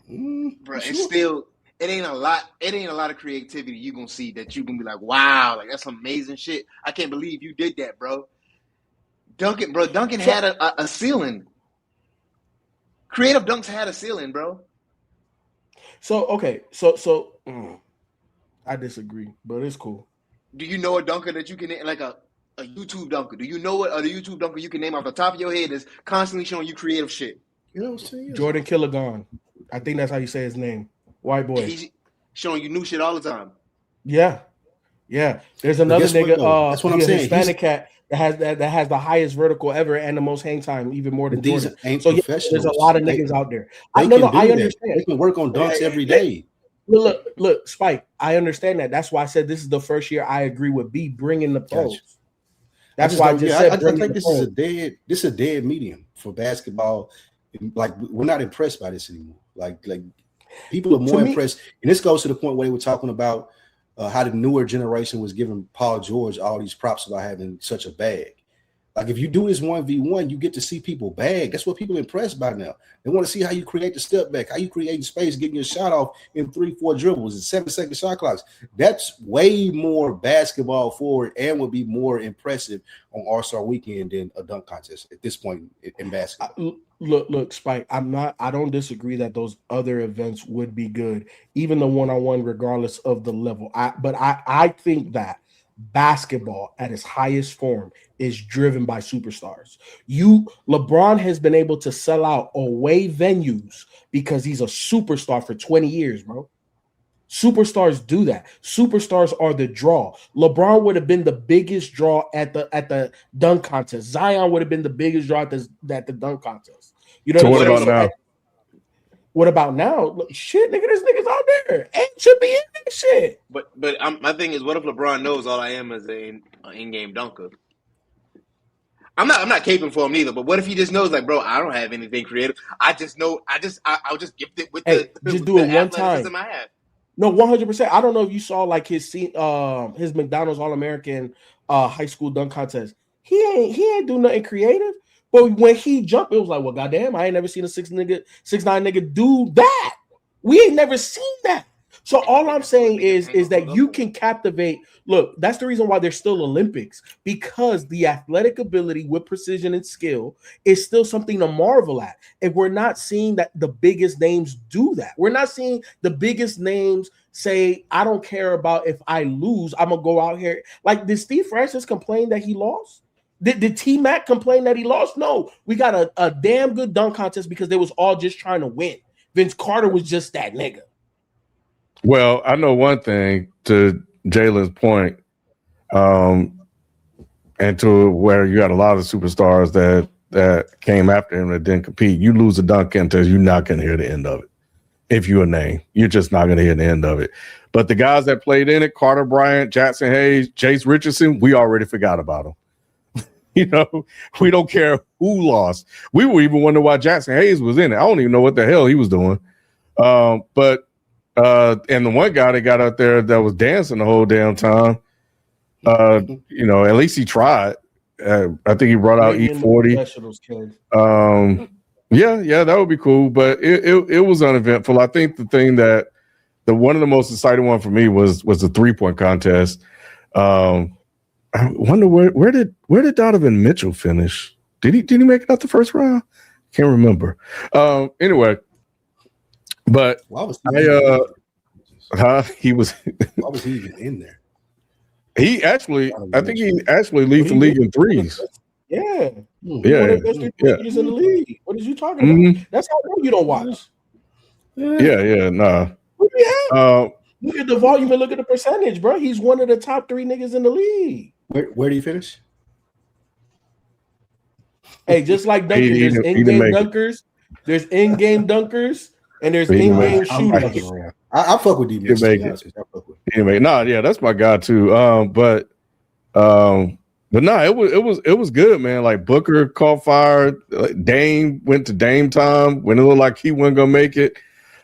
S5: Bro, it's still. It ain't a lot of creativity you gonna see that you gonna be like, wow, like that's amazing shit. I can't believe you did that, bro. Duncan had a ceiling. Creative dunks had a ceiling, bro.
S3: So I disagree, but it's cool.
S5: Do you know a dunker that you can name, like a YouTube dunker? Do you know what other YouTube dunker you can name off the top of your head that's constantly showing you creative shit?
S4: You know what I'm saying?
S3: Jordan Killagon. I think that's how you say his name. White boy.
S5: He's showing you new shit all the time.
S3: Yeah. There's another nigga.
S4: That's what I'm saying.
S3: Hispanic cat that has the highest vertical ever and the most hang time, even more than
S4: these
S3: Jordan.
S4: ain't
S3: so
S4: professionals.
S3: There's a lot of niggas out there. I
S4: understand.
S3: understand.
S4: They can work on dunks every day.
S3: Look, Spike. I understand that. That's why I said this is the first year I agree with B bringing the pros.
S4: Gotcha.
S3: That's why I just said.
S4: I think this is a dead medium for basketball. Like we're not impressed by this anymore. Like people are more impressed, and this goes to the point where they were talking about how the newer generation was giving Paul George all these props about having such a bag. Like if you do this 1v1, you get to see people bag. That's what people are impressed by now. They want to see how you create the step back, how you create space, getting your shot off in 3-4 dribbles and 7-second shot clocks. That's way more basketball forward and would be more impressive on All-Star Weekend than a dunk contest at this point in basketball.
S3: Look, Spike. I don't disagree that those other events would be good, even the one-on-one, regardless of the level. But I think basketball at its highest form is driven by superstars. LeBron has been able to sell out away venues because he's a superstar for 20 years, bro. Superstars do that. Superstars are the draw. LeBron would have been the biggest draw at the dunk contest. Zion would have been the biggest draw at the dunk contest. You know.
S2: So what about now?
S3: What about now? Look, shit, nigga, there's niggas out there and should be in that shit.
S5: But my thing is, what if LeBron knows all I am is an in-game dunker? I'm not caping for him neither. But what if he just knows, like, bro, I don't have anything creative. I just know I'll just gift it with
S3: just do it one time.
S5: I have.
S3: No, 100%. I don't know if you saw like his McDonald's All-American high school dunk contest. He ain't do nothing creative. But when he jumped, it was like, well, goddamn, I ain't never seen a 6'9" nigga do that. We ain't never seen that. So all I'm saying is that you can captivate. Look, that's the reason why there's still Olympics, because the athletic ability with precision and skill is still something to marvel at. And we're not seeing that the biggest names do that. We're not seeing the biggest names say, I don't care about if I lose, I'm going to go out here. Like, did Steve Francis complain that he lost? Did T-Mac complain that he lost? No. We got a damn good dunk contest because they was all just trying to win. Vince Carter was just that nigga.
S2: Well, I know one thing, to Jalen's point, and to where you got a lot of superstars that came after him that didn't compete. You lose a dunk contest, you're not going to hear the end of it. If you're a name, you're just not going to hear the end of it. But the guys that played in it, Carter Bryant, Jackson Hayes, Chase Richardson, we already forgot about them. You know, we don't care who lost. We were even wondering why Jackson Hayes was in it. I don't even know what the hell he was doing. But and the one guy that got out there that was dancing the whole damn time, you know, at least he tried. I think he brought out E40. Yeah, that would be cool. But it was uneventful. I think the thing that one of the most exciting one for me was the 3-point contest. I wonder where did Donovan Mitchell finish? Did he make it out the first round? Can't remember. Anyway, but
S4: why was
S2: he was
S4: why was he even in there?
S2: I think he actually leads the league in threes.
S3: Yeah.
S2: Yeah.
S3: One of the best threes in the league. What are you talking about? That's how you don't watch.
S2: Yeah, nah.
S3: Look at the volume and look at the percentage, bro. He's one of the top 3 niggas in the league.
S4: Where did he finish?
S3: Hey, just like dunking, there's in-game dunkers, there's in-game dunkers, and there's in-game shooters.
S4: I fuck with D.
S2: Yeah, that's my guy too. But no, it was good, man. Like Booker caught fire. Dame went to Dame time when it looked like he wasn't gonna make it.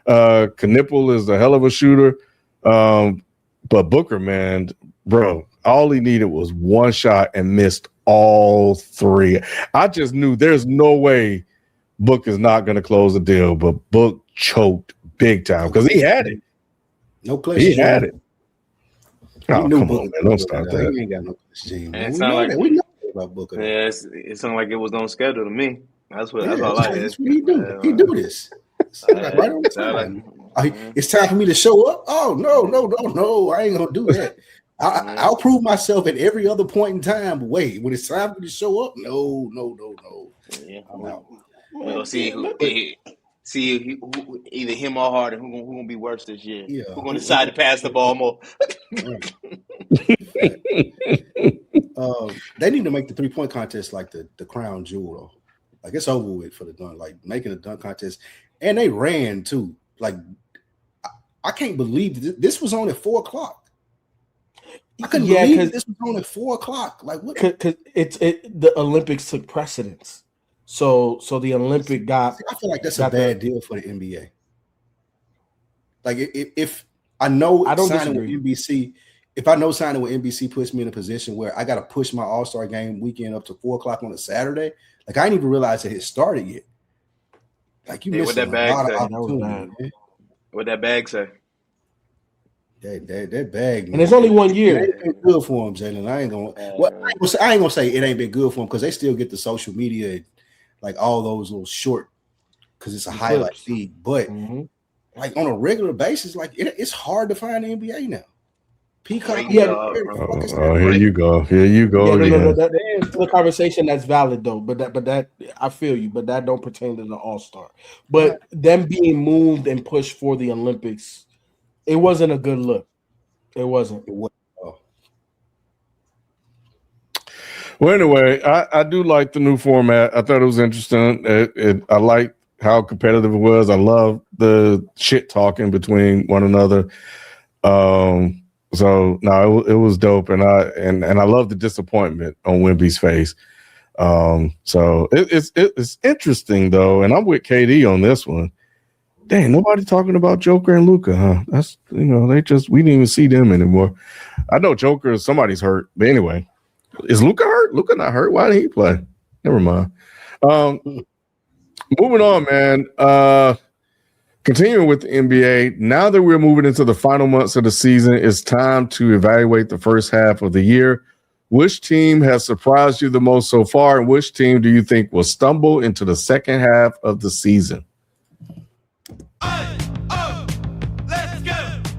S2: Knipple is a hell of a shooter. But Booker, man, bro, all he needed was one shot and missed all 3. I just knew there's no way Book is not going to close the deal, but Book choked big time because he had it.
S4: No place.
S2: He had it.
S4: Oh,
S2: come on, man. Don't start that.
S4: He ain't got no place.
S5: We know
S4: about Booker.
S5: Yeah, it sounded like it was on schedule to me. That's all I hear.
S4: That's what he do. He do this. Like right on time. It's time for me to show up. Oh no! I ain't gonna do that. I'll prove myself at every other point in time. But wait, when it's time for me to show up, no.
S5: Yeah, we're gonna see who either him or Harden who gonna be worse this year.
S4: Yeah.
S5: Who's gonna decide to pass the ball more?
S4: They need to make the 3-point contest like the crown jewel, though. Like it's over with for the dunk, like making a dunk contest, and they ran too. Like I can't believe this was on at 4:00. I couldn't believe this was on at 4:00. Like what?
S3: Because the Olympics took precedence. So the Olympic got.
S4: I feel like that's a bad deal for the NBA. Like if I know signing with NBC, if I know signing with NBC puts me in a position where I got to push my All-Star game weekend up to 4:00 on a Saturday, like I didn't even realize it had started yet. Like you missed a lot of opportunity.
S5: What that bag say?
S4: That bag, man.
S3: And it's only 1 year.
S4: It ain't been good for him, Jalen. I ain't gonna say it ain't been good for him because they still get the social media, like all those little short, because it's a highlight feed. But like on a regular basis, like it's hard to find the NBA now. Peacock,
S2: here you go.
S3: No, that's the conversation that's valid though. But that I feel you. But that don't pertain to the All-Star. But them being moved and pushed for the Olympics, it wasn't a good look. It wasn't.
S2: Well, anyway, I do like the new format. I thought it was interesting. I like how competitive it was. I love the shit talking between one another. So no, it was dope, and I love the disappointment on Wemby's face. So it's interesting though, and I'm with KD on this one. Dang, nobody talking about Joker and Luka, huh? That's we didn't even see them anymore. I know Joker, somebody's hurt, but anyway, is Luka hurt? Luka not hurt? Why did he play? Never mind. Moving on, man. Continuing with the NBA, now that we're moving into the final months of the season, it's time to evaluate the first half of the year. Which team has surprised you the most so far, and which team do you think will stumble into the second half of the season?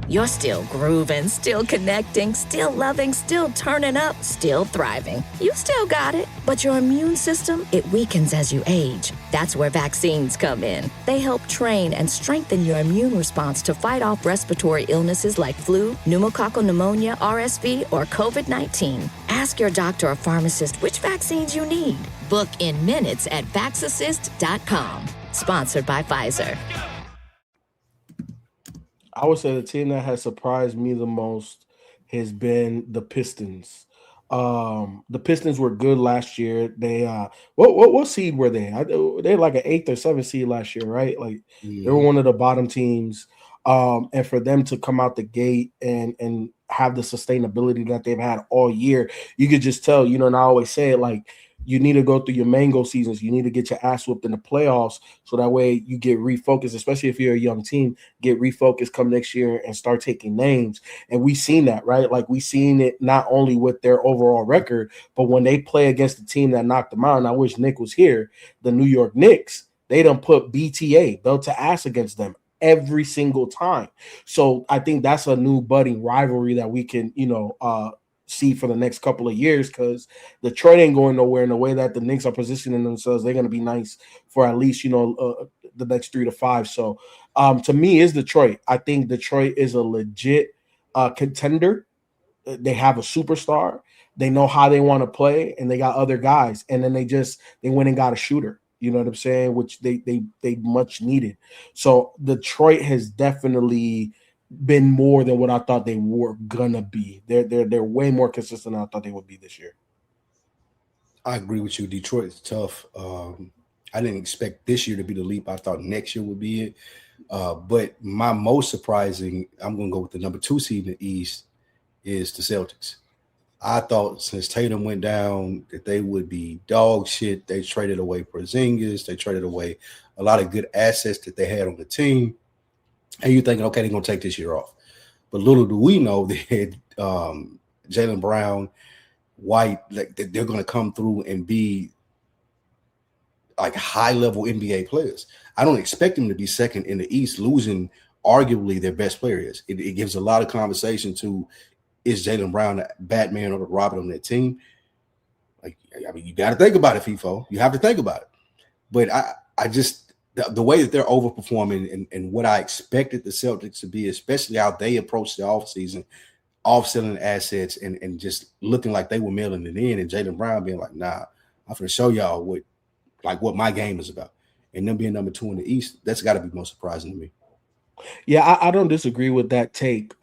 S1: You're still grooving, still connecting, still loving, still turning up, still thriving. You still got it, but your immune system, it weakens as you age. That's where vaccines come in. They help train and strengthen your immune response to fight off respiratory illnesses like flu, pneumococcal pneumonia, RSV, or COVID-19. Ask your doctor or pharmacist which vaccines you need. Book in minutes at vaxassist.com. Sponsored by Pfizer.
S3: I would say the team that has surprised me the most has been the Pistons. The Pistons were good last year. They what seed were they? They're like an 8th or 7th seed last year, right? Like they were one of the bottom teams. And for them to come out the gate and have the sustainability that they've had all year, you could just tell. And I always say it, like, you need to go through your mango seasons. You need to get your ass whooped in the playoffs so that way you get refocused, especially if you're a young team, get refocused come next year and start taking names. And we've seen that, right? Like we've seen it not only with their overall record, but when they play against the team that knocked them out, and I wish Nick was here, the New York Knicks, they done put BTA, belt to ass, against them every single time. So I think that's a new budding rivalry that we can, see for the next couple of years, because Detroit ain't going nowhere. In the way that the Knicks are positioning themselves, they're going to be nice for at least the next 3 to 5. So to me, is Detroit. I think Detroit is a legit contender. They have a superstar. They know how they want to play, and they got other guys. And then they went and got a shooter. You know what I'm saying? Which they much needed. So Detroit has definitely been more than what I thought they were gonna be. They're way more consistent than I thought they would be this year.
S4: I agree with you. Detroit is tough. I didn't expect this year to be the leap. I thought next year would be it. But my most surprising, I'm gonna go with the number 2 seed in the East, is the Celtics. I thought since Tatum went down that they would be dog shit. They traded away Porzingis. They traded away a lot of good assets that they had on the team. And you're thinking, okay, they're going to take this year off. But little do we know that Jaylen Brown, White, like they're going to come through and be like high-level NBA players. I don't expect them to be second in the East, losing arguably their best player is. It gives a lot of conversation to, is Jaylen Brown the Batman or the Robin on that team? Like, I mean, you got to think about it, FIFO. You have to think about it. But I just, the way that they're overperforming and what I expected the Celtics to be, especially how they approached the offseason, off-selling assets and just looking like they were mailing it in, and Jaylen Brown being like, nah, I'm going to show y'all what my game is about. And them being number 2 in the East, that's got to be most surprising to me.
S3: Yeah, I don't disagree with that take.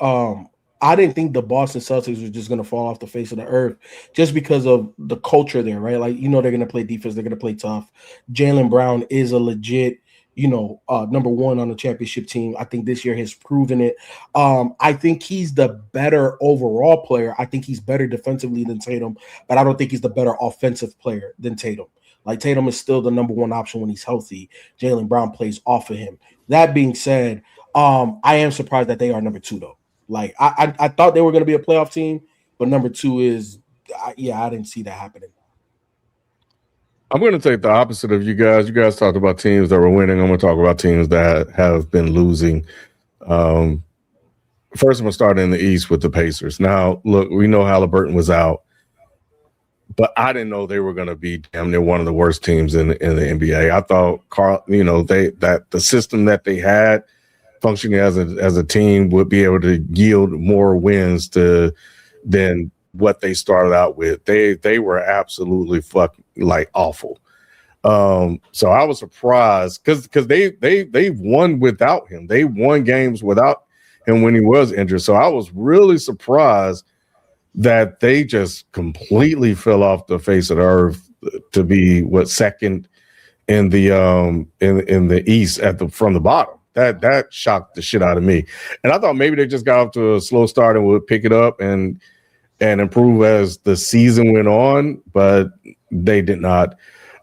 S3: I didn't think the Boston Celtics were just going to fall off the face of the earth just because of the culture there, right? Like, they're going to play defense. They're going to play tough. Jaylen Brown is a legit, number 1 on the championship team. I think this year has proven it. I think he's the better overall player. I think he's better defensively than Tatum, but I don't think he's the better offensive player than Tatum. Like, Tatum is still the number 1 option when he's healthy. Jaylen Brown plays off of him. That being said, I am surprised that they are number 2, though. Like, I thought they were going to be a playoff team, but number 2 is, I didn't see that happening.
S2: I'm going to take the opposite of you guys. You guys talked about teams that were winning. I'm going to talk about teams that have been losing. First, I'm going to start in the East with the Pacers. Now, look, we know Halliburton was out, but I didn't know they were going to be damn near one of the worst teams in the NBA. I thought, that the system that they had functioning as a team would be able to yield more wins than what they started out with. They were absolutely fucking like awful. So I was surprised because they won without him. They won games without him when he was injured. So I was really surprised that they just completely fell off the face of the earth to be second in the East from the bottom. That shocked the shit out of me. And I thought maybe they just got off to a slow start and would pick it up and improve as the season went on, but they did not.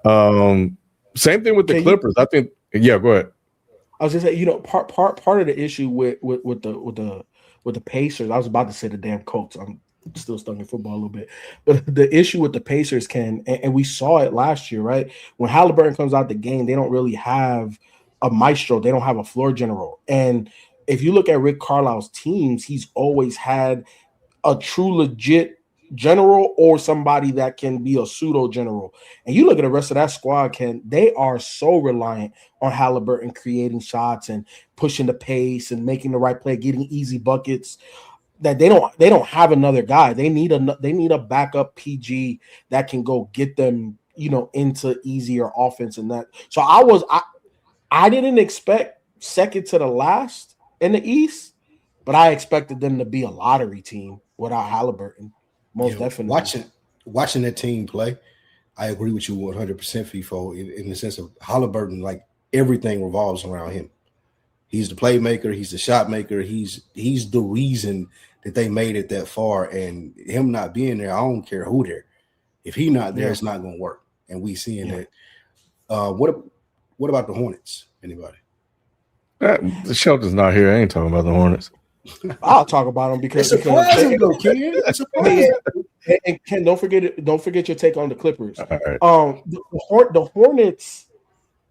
S2: Same thing with the Clippers. I think. Yeah, go ahead.
S3: I was just saying, part of the issue with the Pacers. I was about to say the damn Colts. I'm still stuck in football a little bit, but the issue with the Pacers and we saw it last year, right? When Halliburton comes out the game, they don't really have a maestro. They don't have a floor general. And if you look at Rick Carlisle's teams, he's always had a true legit general or somebody that can be a pseudo general. And you look at the rest of that squad, they are so reliant on Halliburton creating shots and pushing the pace and making the right play, getting easy buckets, that they don't have another guy. They need a backup PG that can go get them, into easier offense and that. So I didn't expect second to the last in the East, but I expected them to be a lottery team without Halliburton. Most definitely.
S4: Watching that team play, I agree with you 100%, FIFO, in the sense of Halliburton, like everything revolves around him. He's the playmaker. He's the shot maker. He's the reason that they made it that far. And him not being there, I don't care who there. If he's not there, it's not going to work. And we seeing that. What about the Hornets? Anybody?
S2: The shelter's not here. I ain't talking about the Hornets.
S3: I'll talk about them because
S4: Ken.
S3: And Ken, don't forget your take on the Clippers.
S2: All right.
S3: The Hornets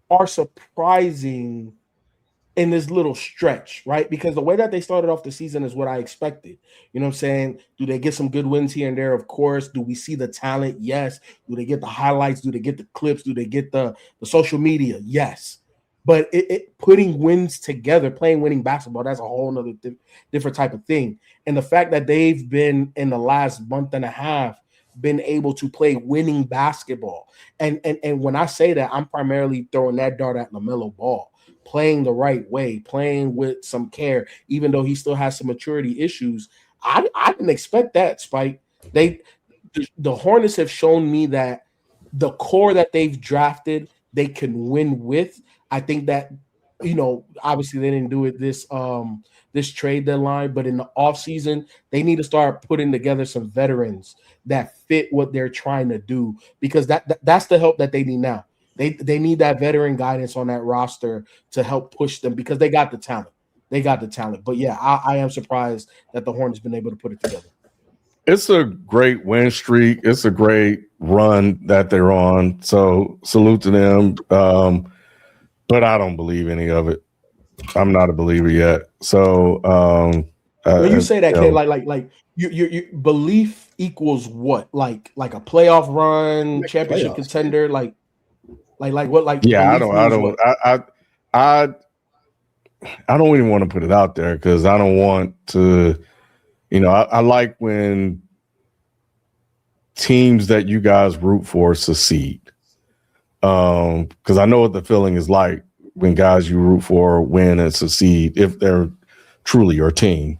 S3: are surprising in this little stretch, right? Because the way that they started off the season is what I expected. You know what I'm saying? Do they get some good wins here and there? Of course. Do we see the talent? Yes. Do they get the highlights? Do they get the clips? Do they get the social media? Yes. But putting wins together, playing winning basketball, that's a whole nother different type of thing. And the fact that they've been in the last month and a half been able to play winning basketball. And when I say that, I'm primarily throwing that dart at LaMelo Ball, playing the right way, playing with some care, even though he still has some maturity issues. I didn't expect that, Spike. The Hornets have shown me that the core that they've drafted, they can win with. I think that, obviously they didn't do it this trade deadline, but in the offseason, they need to start putting together some veterans that fit what they're trying to do, because that's the help that they need now. They need that veteran guidance on that roster to help push them, because they got the talent. But yeah, I am surprised that the Hornets been able to put it together.
S2: It's a great win streak. It's a great run that they're on. So salute to them. But I don't believe any of it. I'm not a believer yet. So
S3: when you say that, Ken, like you belief equals what? Like a playoff run, championship contender, like what? Like
S2: yeah, I don't even want to put it out there because I don't want to. I like when teams that you guys root for succeed. Because I know what the feeling is like when guys you root for win and succeed if they're truly your team.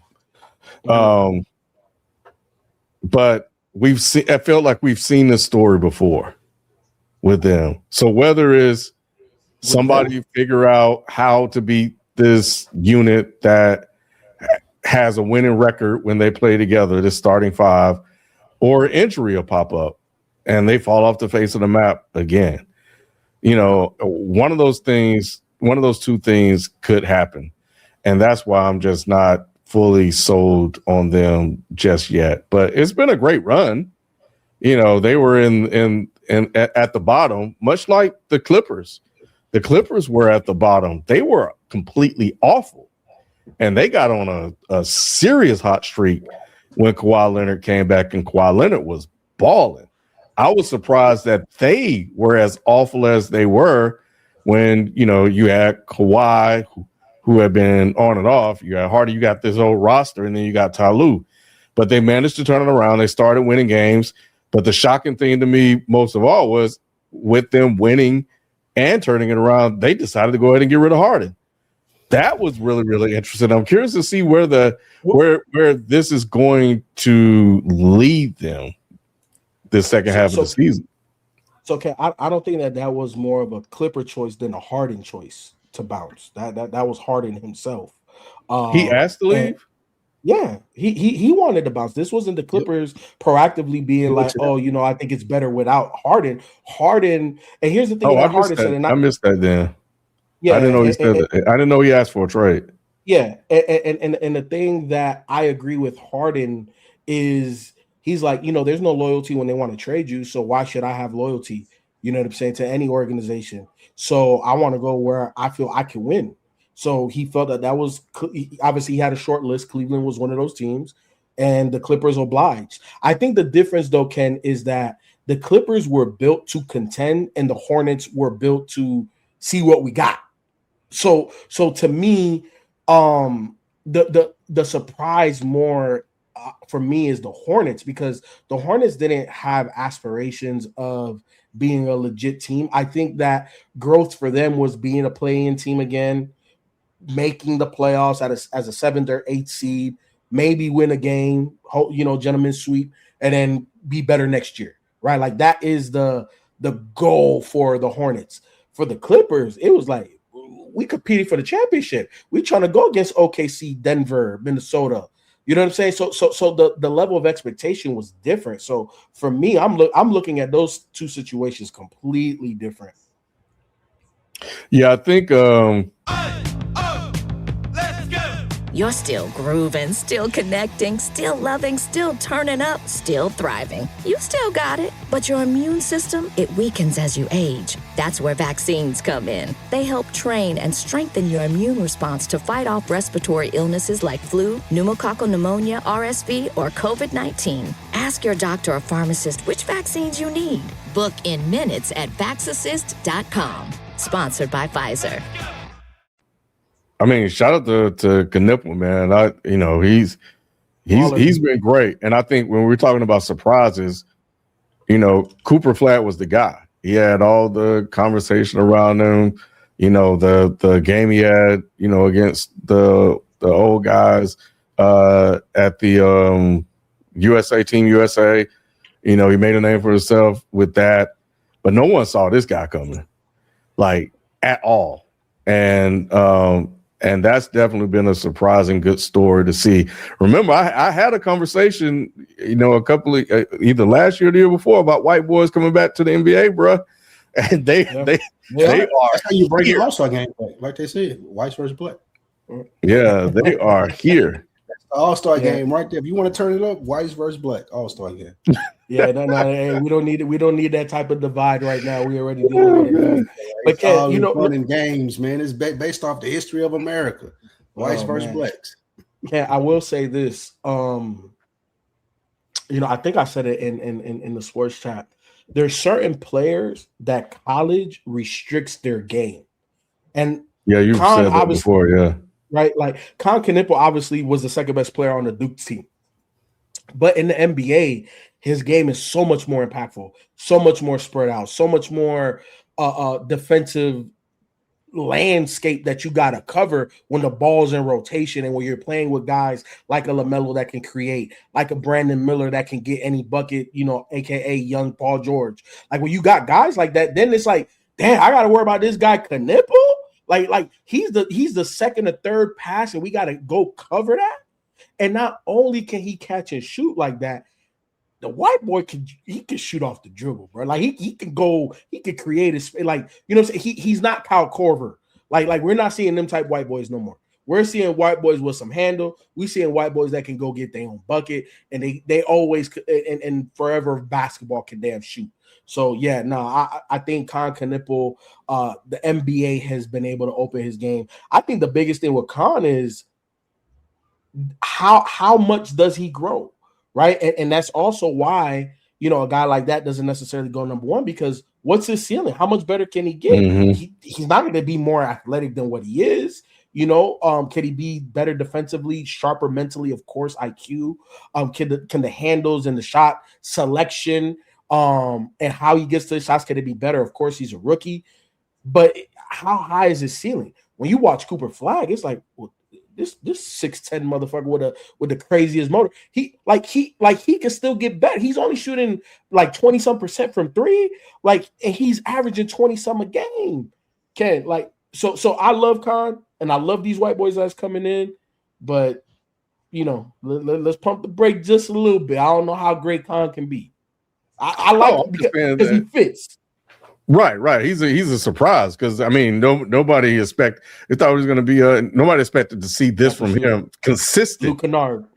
S2: But I felt like we've seen this story before with them. So whether it's somebody figure out how to beat this unit that has a winning record when they play together, this starting five, or injury will pop up and they fall off the face of the map again. One of those two things could happen. And that's why I'm just not fully sold on them just yet. But it's been a great run. They were at the bottom, much like the Clippers. The Clippers were at the bottom. They were completely awful. And they got on a serious hot streak when Kawhi Leonard came back, and Kawhi Leonard was balling. I was surprised that they were as awful as they were when, you had Kawhi, who had been on and off. You had Hardy, you got this old roster, and then you got Ty Lue. But they managed to turn it around. They started winning games. But the shocking thing to me most of all was with them winning and turning it around, they decided to go ahead and get rid of Harden. That was really, really interesting. I'm curious to see where this is going to lead them this second half of the season.
S3: So, okay, I don't think that was more of a Clipper choice than a Harden choice to bounce. That was Harden himself.
S2: He asked to leave?
S3: Yeah, he wanted to bounce. This wasn't the Clippers proactively being like, I think it's better without Harden. Harden, and here's the thing that Harden said.
S2: I missed that then.
S3: Yeah,
S2: I didn't know he said that. I didn't know he asked for a trade.
S3: Yeah, and the thing that I agree with Harden is he's like, there's no loyalty when they want to trade you, so why should I have loyalty? You know what I'm saying, to any organization? So I want to go where I feel I can win. So he felt that was obviously he had a short list. Cleveland was one of those teams, and the Clippers obliged. I think the difference, though, Ken, is that the Clippers were built to contend, and the Hornets were built to see what we got. So to me, the surprise more for me is the Hornets, because the Hornets didn't have aspirations of being a legit team. I think that growth for them was being a play-in team again, making the playoffs as a 7th or 8th seed, maybe win a game, gentleman's sweep, and then be better next year, right? Like that is the goal for the Hornets. For the Clippers, it was like, we competed for the championship. We trying to go against OKC, Denver, Minnesota. You know what I'm saying? So the level of expectation was different. So for me, I'm looking at those two situations completely different.
S2: Yeah, I think
S1: You're still grooving, still connecting, still loving, still turning up, still thriving. You still got it, but your immune system, it weakens as you age. That's where vaccines come in. They help train and strengthen your immune response to fight off respiratory illnesses like flu, pneumococcal pneumonia, RSV, or COVID-19. Ask your doctor or pharmacist which vaccines you need. Book in minutes at vaxassist.com. Sponsored by Pfizer.
S2: I mean, shout out to Knipple, man. He's been great. And I think when we're talking about surprises, Cooper Flat was the guy. He had all the conversation around him, the game he had, against the old guys at the Team USA. He made a name for himself with that. But no one saw this guy coming, like, at all. And that's definitely been a surprising good story to see. Remember, I had a conversation, a couple of either last year or the year before about white boys coming back to the NBA, bro. And they are.
S4: That's how you break your All-Star game, like they said, whites versus black.
S2: Yeah, they are here.
S4: All-Star game right there. If you want to turn it up, whites versus black. All-Star game.
S3: Yeah, no, hey, we don't need that type of divide right now. We already dealing with it. But
S4: all fun and games, man. It's based off the history of America. Whites versus blacks.
S3: I will say this. I think I said it in the sports chat. There's certain players that college restricts their game. And
S2: you've said that before, yeah.
S3: Right? Like Con Knippel obviously was the second best player on the Duke team. But in the NBA, his game is so much more impactful, so much more spread out, so much more defensive landscape that you got to cover when the ball's in rotation and when you're playing with guys like a LaMelo that can create, like a Brandon Miller that can get any bucket, aka young Paul George. Like when you got guys like that, then it's like, damn, I got to worry about this guy Knippel. Like he's the second or third pass and we got to go cover that. And not only can he catch and shoot like that, the white boy can shoot off the dribble, bro. Like he can go, he can create his like, he's not Kyle Korver. Like we're not seeing them type white boys no more. We're seeing white boys with some handle. We're seeing white boys that can go get their own bucket, and they always and forever basketball can damn shoot. So yeah, no, I think Con Knippel, the NBA has been able to open his game. I think the biggest thing with Con is how much does he grow, right? And that's also why a guy like that doesn't necessarily go number one, because what's his ceiling? How much better can he get?
S2: Mm-hmm.
S3: He's not going to be more athletic than what he is. Can he be better defensively, sharper mentally? Of course, IQ. Can the handles and the shot selection and how he gets to the shots, can it be better? Of course, he's a rookie, but how high is his ceiling? When you watch Cooper Flag, it's like, well, this 6'10" motherfucker with the craziest motor. He can still get better. He's only shooting like 20-some% from three, and he's averaging 20-some a game. So I love Con and I love these white boys that's coming in, but let's pump the brake just a little bit. I don't know how great Con can be. I like him because he fits.
S2: Right. He's a surprise because nobody thought it was going to be nobody expected to see this from him consistent.
S3: Luke Kennard,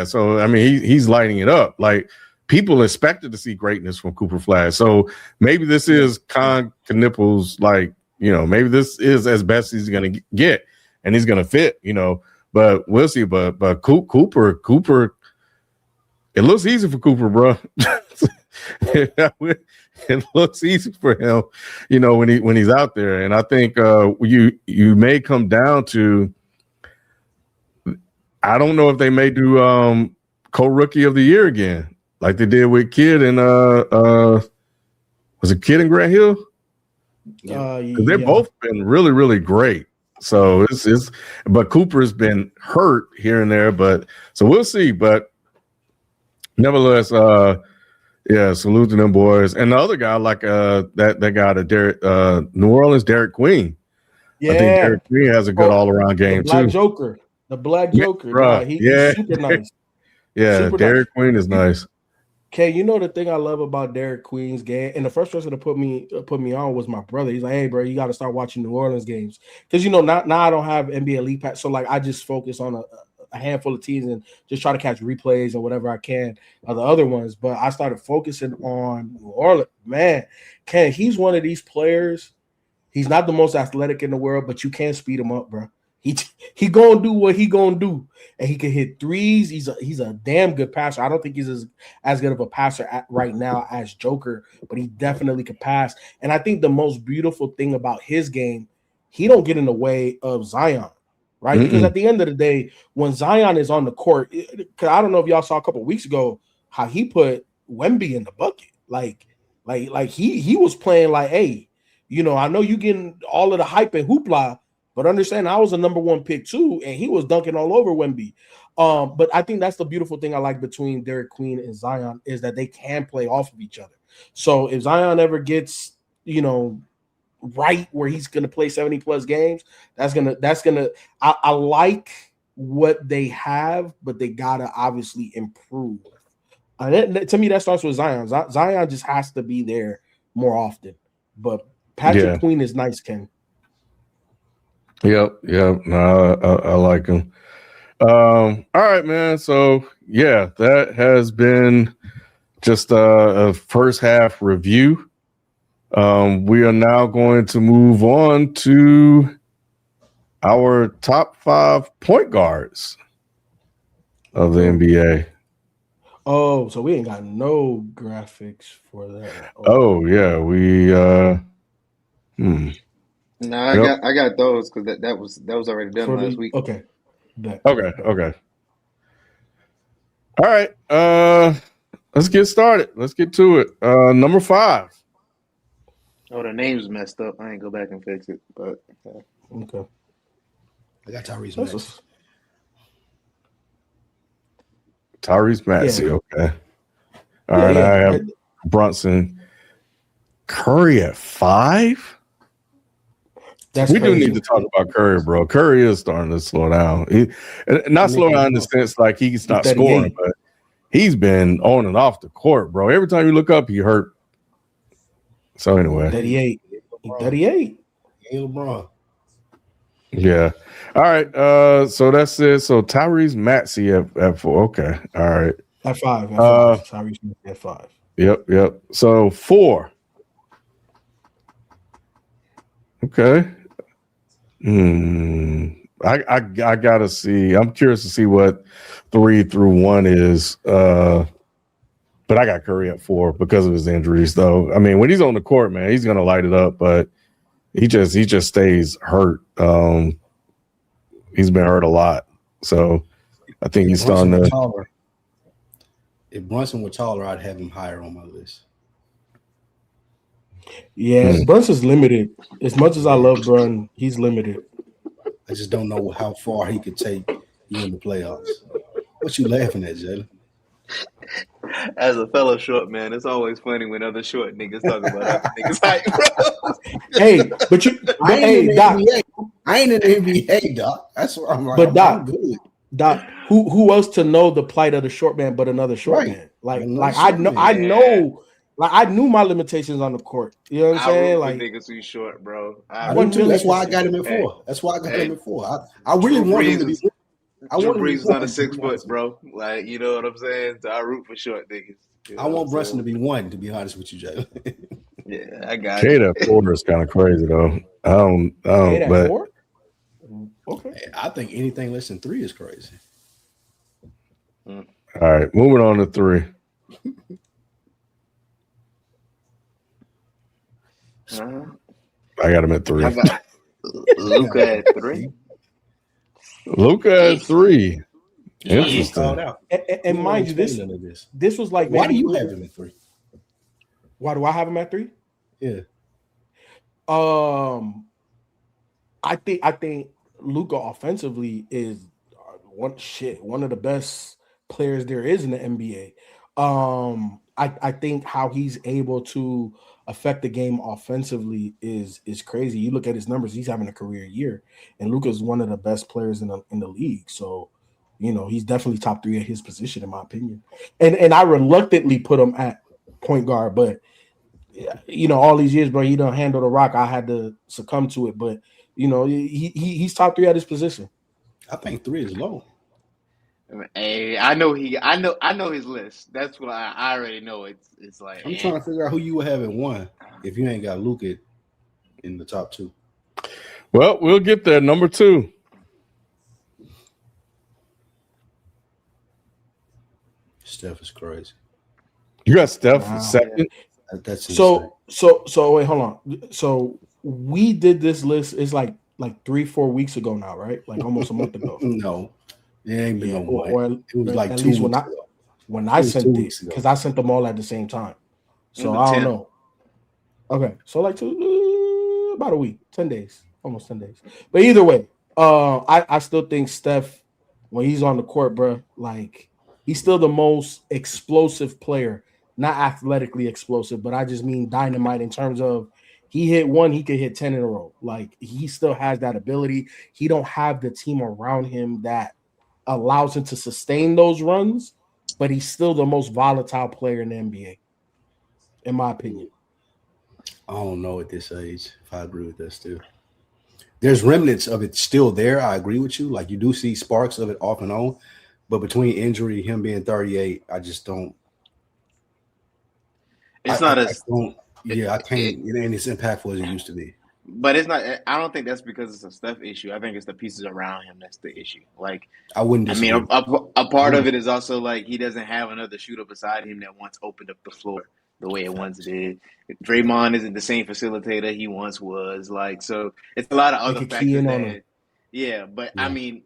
S2: So he's lighting it up. Like people expected to see greatness from Cooper Flag. So maybe this is Con Knippel's maybe this is as best he's going to get, and he's going to fit. But we'll see. But Cooper, it looks easy for Cooper, bro. It looks easy for him, when he's out there. And I think you may come down to, I don't know if they may do co-rookie of the year again, like they did with Kidd and was it Kidd and Grant Hill? They've both been really, really great. So but Cooper's been hurt here and there, so we'll see. But nevertheless, salute to them boys. And the other guy, like that guy, New Orleans, Derek Queen.
S3: Yeah,
S2: I think Derek Queen has a good all-around game too.
S3: The Black Joker. He's super nice.
S2: Yeah,
S3: super
S2: Derek Queen is nice.
S3: Okay, the thing I love about Derek Queen's game, and the first person to put me on was my brother. He's like, "Hey, bro, you got to start watching New Orleans games because now I don't have NBA League Pass, so I just focus on a handful of teams and just try to catch replays and whatever I can of the other ones. But I started focusing on New Orleans. Man, he's one of these players. He's not the most athletic in the world, but you can't speed him up, bro. He gonna do what he gonna do, and he can hit threes. He's a damn good passer. I don't think he's as good of a passer right now as Joker, but he definitely can pass. And I think the most beautiful thing about his game, he don't get in the way of Zion. Right, because at the end of the day, when Zion is on the court, because I don't know if y'all saw a couple of weeks ago how he put Wemby in the bucket, like he was playing like, hey, I know you getting all of the hype and hoopla, but understand I was a number one pick too, and he was dunking all over Wemby. But I think that's the beautiful thing I like between Derek Queen and Zion is that they can play off of each other. So if Zion ever gets, right where he's going to play 70+ games, that's gonna I like what they have, but they gotta obviously improve. To me, that starts with Zion. Zion just has to be there more often. But Patrick Queen is nice, Ken.
S2: Yep. No, I like him. All right, man. So yeah, that has been just a first half review. We are now going to move on to our top 5 point guards of the NBA.
S3: Oh, so we ain't got no graphics for that.
S2: Oh yeah, we
S5: No, I got those because that was already done last week.
S3: Okay.
S2: Okay. All right. Let's get started. Let's get to it. Number 5.
S5: Oh, the name's messed up. I ain't go back and fix it, but
S3: Okay.
S4: I got Tyrese Maxey.
S2: Tyrese Maxey.
S3: Yeah.
S2: Okay. All right. I have Brunson. Curry at 5. We do need to talk about Curry, bro. Curry is starting to slow down. Not slow down in the sense like he can stop scoring, but he's been on and off the court, bro. Every time you look up, he hurt. So anyway,
S3: 38.
S4: Hey, LeBron.
S2: Yeah. All right. So that's it. So Tyrese Maxey at 4. Okay. All right.
S3: At 5. Tyrese Maxey at 5.
S2: Yep. So 4. Okay. I gotta see. I'm curious to see what 3 through 1 is. But I got Curry at 4 because of his injuries, though. I mean, when he's on the court, man, he's gonna light it up, but he just stays hurt. He's been hurt a lot. So I think he's starting to.
S4: If Brunson were taller, I'd have him higher on my list.
S3: Yeah, Brunson's limited. As much as I love Brun, he's limited.
S4: I just don't know how far he could take you in the playoffs. What you laughing at, Jalen?
S5: As a fellow short man, it's always funny when other short niggas talk about other niggas' height, bro.
S3: Hey, but Doc,
S4: I ain't in the NBA, Doc. That's what I'm like.
S3: But Doc, who else to know the plight of the short man but another short man? I knew my limitations on the court. You know what I'm saying?
S5: Like niggas who short, bro.
S4: That's why I got him at 4. That's why I got him at 4. I really want him to be.
S5: Drew Brees is not a 6 foot, bro. Like, you know what I'm saying? So I root for short niggas. You know
S4: I want Brunson to be 1, to be honest with you, Jay.
S5: Yeah, I got
S2: Kate at 4 is kind of crazy though. I don't but
S3: 4? Okay.
S4: I think anything less than 3 is crazy.
S2: All right, moving on to 3. I got him at 3.
S5: I got Luka at 3.
S2: Luka at 3. Interesting.
S3: And mind you, this was like.
S4: Why do you have him at 3?
S3: Why do I have him at 3?
S4: Yeah.
S3: I think Luka offensively is one of the best players there is in the NBA. I think how he's able to affect the game offensively is crazy. You look at his numbers; he's having a career year, and Luka's one of the best players in the league. So, you know, he's definitely top 3 at his position, in my opinion. And I reluctantly put him at point guard, but you know, all these years, bro, he don't handle the rock. I had to succumb to it, but you know, he's top 3 at his position.
S4: I think 3 is low.
S5: Hey, I know his list. That's what I already know. It's like
S4: I'm trying to figure out who you would have at 1 if you ain't got Luka in the top 2.
S2: Well, we'll get there. Number 2.
S4: Steph is crazy.
S2: You got Steph second.
S4: That's
S3: so wait, hold on. So we did this list. It's like 3-4 weeks ago now, right? Like almost a month ago.
S4: No, it ain't been
S3: it
S4: was like
S3: at
S4: 2
S3: least
S4: weeks
S3: when I sent it, because I sent them all at the same time. So I don't know. Okay, so like about a week, 10 days, almost 10 days. But either way, I still think Steph, when he's on the court, bro, like he's still the most explosive player. Not athletically explosive, but I just mean dynamite in terms of he hit 1, he could hit 10 in a row. Like he still has that ability. He don't have the team around him that allows him to sustain those runs, but he's still the most volatile player in the NBA, in my opinion.
S4: I don't know at this age if I agree with that still. there's remnants of it still there. I agree with you. Like you do see sparks of it off and on, but between injury, him being 38, I just don't.
S5: It's not as.
S4: I don't. Yeah, I can't. It ain't as impactful as it used to be.
S5: But it's not. I don't think that's because it's a Steph issue. I think it's the pieces around him that's the issue. Like,
S4: I wouldn't disagree.
S5: I mean, a part of it is also like he doesn't have another shooter beside him that once opened up the floor the way it once did. Draymond isn't the same facilitator he once was. Like, so it's a lot of other factors that. Yeah, but yeah. I mean,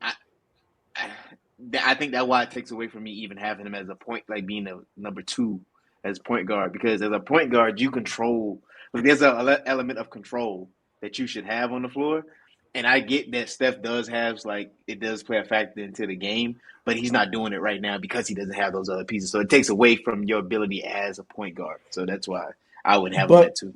S5: I think that's why it takes away from me even having him as a point, like being a number 2 as point guard, because as a point guard you control. Like, there's an element of control that you should have on the floor. And I get that Steph does have, like, it does play a factor into the game, but he's not doing it right now because he doesn't have those other pieces. So it takes away from your ability as a point guard. So that's why I would have him at 2.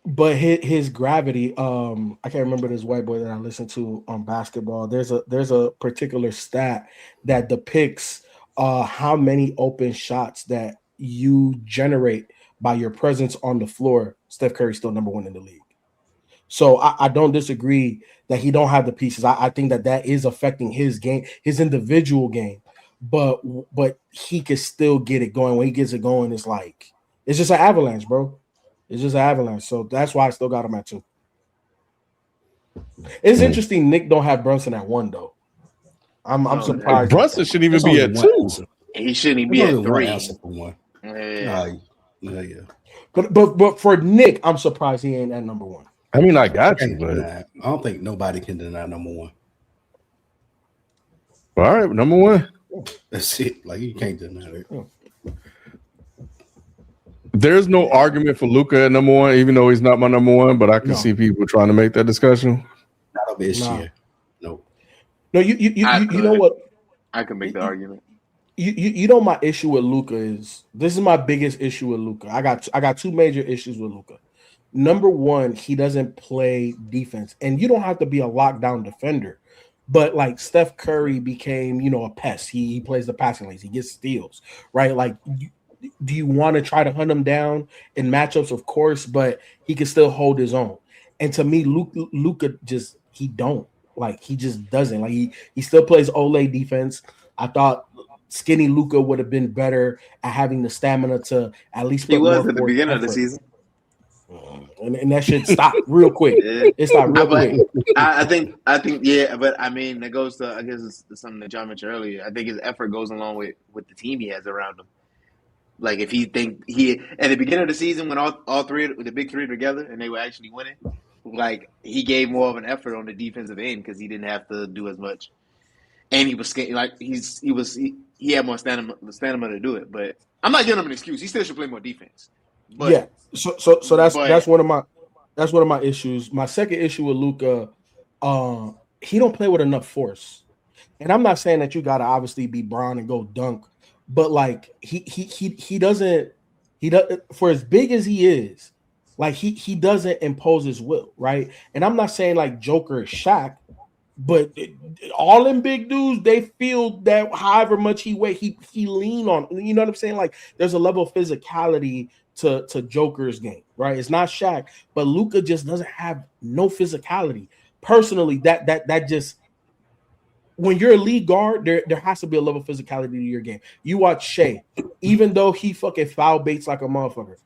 S3: But his gravity, I can't remember this white boy that I listened to on basketball. There's a particular stat that depicts how many open shots that you generate by your presence on the floor. Steph Curry's still number 1 in the league. So I don't disagree that he don't have the pieces. I think that is affecting his game, his individual game. But he can still get it going. When he gets it going, it's just an avalanche, bro. It's just an avalanche. So that's why I still got him at 2. It's interesting Nick don't have Brunson at 1 though. I'm surprised.
S2: Brunson shouldn't even be at 2.
S5: He shouldn't be at 3.
S4: Yeah.
S3: But for Nick, I'm surprised he ain't at number 1.
S2: I mean, I got you, but
S4: I don't think nobody can deny number 1.
S2: All right, number 1.
S4: That's it. Like, you can't deny it.
S2: There's no argument for Luka at number 1, even though he's not my number 1. But I can see people trying to make that discussion.
S4: Not of this year. No.
S3: No, you know what?
S5: I can make the argument.
S3: You know my issue with Luka is this is my biggest issue with Luka. I got 2 major issues with Luka. Number 1, he doesn't play defense, and you don't have to be a lockdown defender, but like Steph Curry became, a pest. He plays the passing lanes, he gets steals, right? Like, do you want to try to hunt him down in matchups? Of course, but he can still hold his own. And to me, Luka just he just doesn't. Like he still plays Olay defense. I thought skinny Luka would have been better at having the stamina to at least.
S5: He was at the beginning of the season.
S3: And that shit stopped real quick.
S5: Yeah.
S3: It stopped real quick.
S5: I think, yeah, but I mean, that goes to, I guess it's something that John mentioned earlier. I think his effort goes along with the team he has around him. Like, if he think at the beginning of the season when all three, the big 3 together and they were actually winning, like, he gave more of an effort on the defensive end because he didn't have to do as much, and he was like he had more stamina to do it. But I'm not giving him an excuse. He still should play more defense. But,
S3: yeah. So that's one of my issues. My second issue with Luka, he don't play with enough force. And I'm not saying that you gotta obviously be Bron and go dunk, but like he doesn't for as big as he is, like he doesn't impose his will, right? And I'm not saying like Joker is Shaq, but all them big dudes, they feel that however much he weigh, he lean on. You know what I'm saying? Like there's a level of physicality to Joker's game, right? It's not Shaq, but Luka just doesn't have no physicality. Personally, that just when you're a lead guard, there has to be a level of physicality to your game. You watch Shea, even though he fucking foul baits like a motherfucker,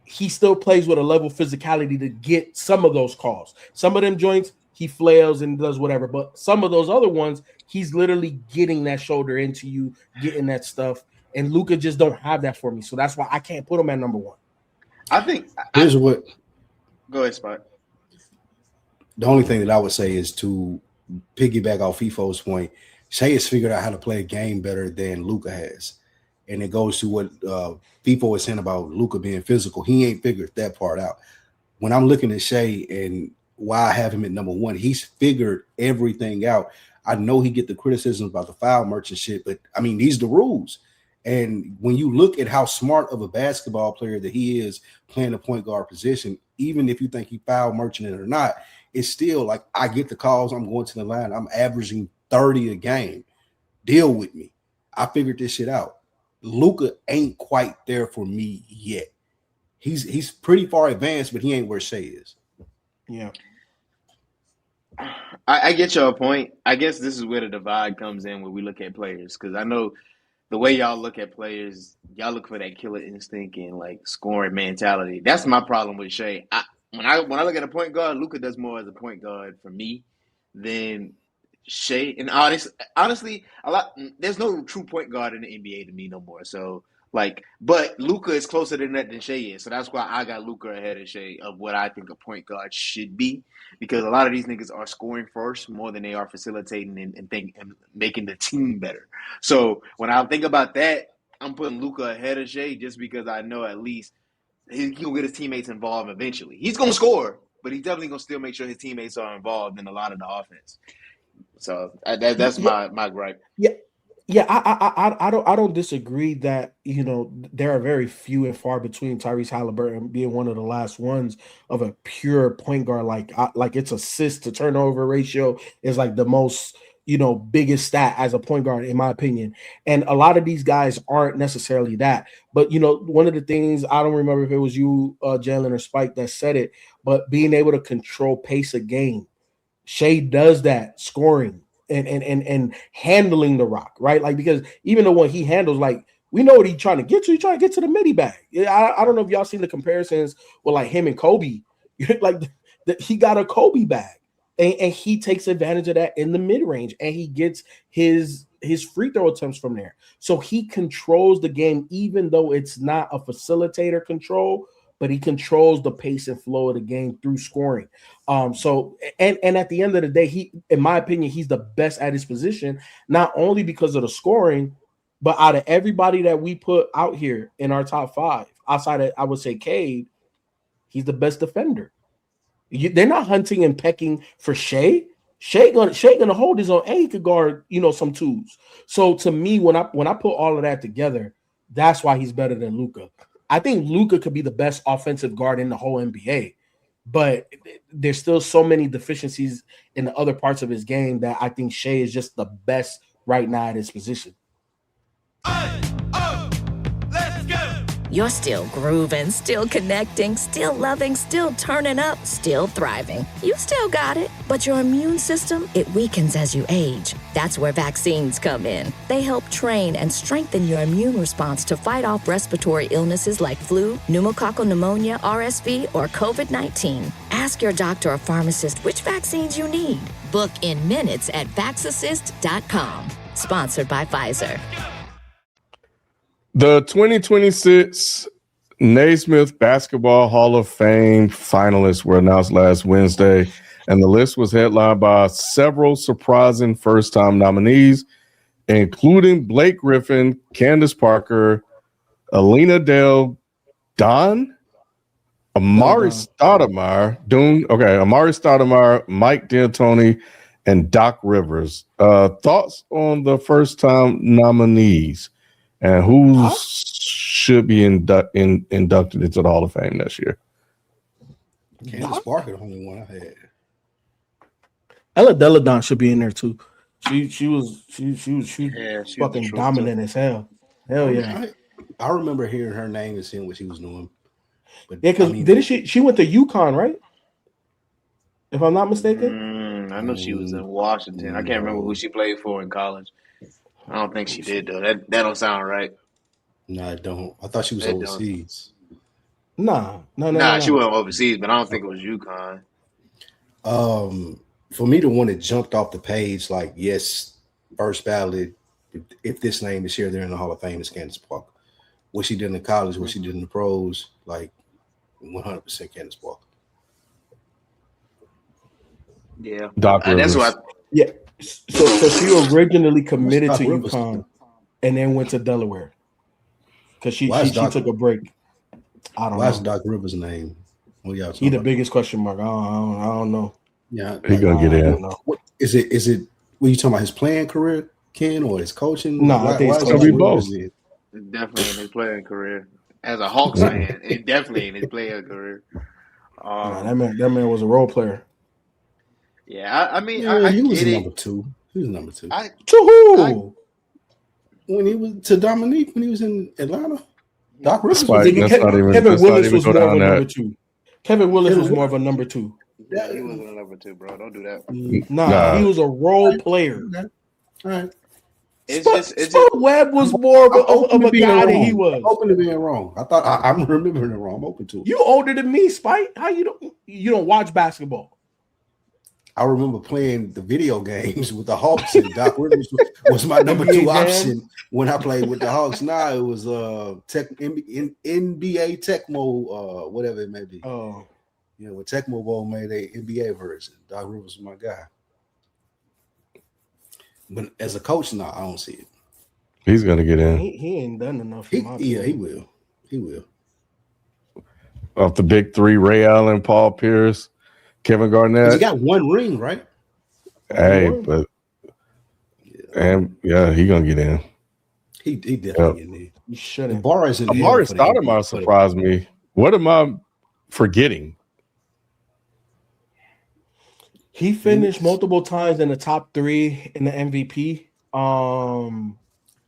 S3: he still plays with a level of physicality to get some of those calls. Some of them joints, he flails and does whatever, but some of those other ones, he's literally getting that shoulder into you, getting that stuff. And Luka just don't have that for me. So that's why I can't put him at number 1.
S5: I think
S4: here's what.
S5: Go ahead, Spot.
S4: The only thing that I would say is to piggyback off FIFO's point. Shea has figured out how to play a game better than Luka has, and it goes to what FIFO was saying about Luka being physical. He ain't figured that part out. When I'm looking at Shea and why I have him at number 1, he's figured everything out. I know he get the criticism about the foul merchant shit, but I mean these are the rules. And when you look at how smart of a basketball player that he is playing the point guard position, even if you think he foul merchant it or not, it's still like I get the calls. I'm going to the line. I'm averaging 30 a game. Deal with me. I figured this shit out. Luka ain't quite there for me yet. He's pretty far advanced, but he ain't where Shea is.
S3: Yeah.
S5: I get your point. I guess this is where the divide comes in when we look at players, because I know the way y'all look at players, y'all look for that killer instinct and like scoring mentality. That's my problem with Shea. When I look at a point guard, Luka does more as a point guard for me than Shea. And honestly, there's no true point guard in the NBA to me no more. So but Luka is closer than that than Shea is. So that's why I got Luka ahead of Shea of what I think a point guard should be. Because a lot of these niggas are scoring first more than they are facilitating and making the team better. So when I think about that, I'm putting Luka ahead of Shea just because I know at least he'll get his teammates involved eventually. He's going to score, but he's definitely going to still make sure his teammates are involved in a lot of the offense. So that's my gripe.
S3: Yeah. Yeah, I don't disagree that, there are very few and far between Tyrese Halliburton being one of the last ones of a pure point guard. Like its assist to turnover ratio is like the most, biggest stat as a point guard, in my opinion. And a lot of these guys aren't necessarily that. But, one of the things, I don't remember if it was you, Jalen or Spike, that said it, but being able to control pace of game. Shea does that, scoring and handling the rock, right? Like, because even though when he handles, like, we know what he's trying to get to. He's trying to get to the midi bag. I don't know if y'all seen the comparisons with like him and Kobe. Like he got a Kobe bag, and he takes advantage of that in the mid range, and he gets his free throw attempts from there. So he controls the game, even though it's not a facilitator control, but he controls the pace and flow of the game through scoring. So at the end of the day, he, in my opinion, he's the best at his position, not only because of the scoring, but out of everybody that we put out here in our top five, outside of, I would say, Cade, he's the best defender. They're not hunting and pecking for Shea. Shea gonna hold his own, and he could guard, some twos. So to me, when I put all of that together, that's why he's better than Luka. I think Luka could be the best offensive guard in the whole NBA, but there's still so many deficiencies in the other parts of his game that I think Shea is just the best right now at his position.
S1: Let's go! You're still grooving, still connecting, still loving, still turning up, still thriving. You still got it, but your immune system, it weakens as you age. That's where vaccines come in. They help train and strengthen your immune response to fight off respiratory illnesses like flu, pneumococcal pneumonia, RSV, or COVID-19. Ask your doctor or pharmacist which vaccines you need. Book in minutes at vaxassist.com. Sponsored by Pfizer.
S2: The 2026 Naismith Basketball Hall of Fame finalists were announced last Wednesday, and the list was headlined by several surprising first-time nominees, including Blake Griffin, Candace Parker, Elena Delle Donne, Amar'e Stoudemire, Mike D'Antoni, and Doc Rivers. Thoughts on the first-time nominees? And who should be inducted into the Hall of Fame this year?
S4: Candace Parker, the only one I had.
S3: Elena Delle Donne should be in there too. She was fucking dominant as hell. Hell yeah.
S4: I remember hearing her name and seeing what she was doing. But
S3: yeah, because didn't she went to UConn, right? If I'm not mistaken.
S5: I know she was in Washington. I can't remember who she played for in college. I don't think she did though. That don't sound right.
S4: No, I don't. I thought she was overseas.
S3: No.
S5: She wasn't overseas, but I don't think it was UConn.
S4: For me, the one that jumped off the page, like, yes, first ballot, if this name is here, they're in the Hall of Fame, is Candace Parker. What she did in college, what she did in the pros, like 100% Candace Parker.
S5: Yeah.
S2: That's what
S3: yeah. So she originally committed to UConn and then went to Delaware because she took a break. I don't know.
S4: What's Doc Rivers' name?
S3: He the biggest question mark. I don't know.
S4: Yeah,
S2: he's gonna get in.
S4: What is it? What are you talking about? His playing career, Ken, or his coaching?
S3: No, I think it's
S2: gonna be both.
S5: Definitely in his playing career. As a Hawks fan, it definitely in his playing career.
S3: That man was a role player.
S5: Yeah, I mean,
S4: he was number two. He was number two.
S3: To who?
S4: When he was to Dominique, when he was in Atlanta, Doc Rivers.
S3: Kevin Willis was more of a number two. Kevin Willis was more of a number two.
S5: he wasn't a number 2, bro. Don't do that.
S3: Nah, he was a role player.
S4: Okay. All right.
S3: Spud Webb was more of a guy than he was.
S4: I'm open to being wrong. I'm remembering it wrong. I'm open to it.
S3: You older than me, Spike. How you don't watch basketball?
S4: I remember playing the video games with the Hawks, and Doc Rivers was my number 2 option when I played with the Hawks. Now it was NBA Tecmo, whatever it may be.
S3: Oh,
S4: yeah, when Tecmo Bowl made a NBA version, Doc Rivers was my guy. But as a coach, no, I don't see it.
S2: He's gonna get in.
S3: He ain't done enough.
S4: He will. He will.
S2: Of the big 3, Ray Allen, Paul Pierce, Kevin Garnett.
S4: He got 1 ring, right?
S2: Hey, but he gonna get in.
S4: He definitely get in.
S3: You shouldn't.
S2: Amar'e Stoudemire surprised me. What am I forgetting?
S3: He finished multiple times in the top 3 in the MVP.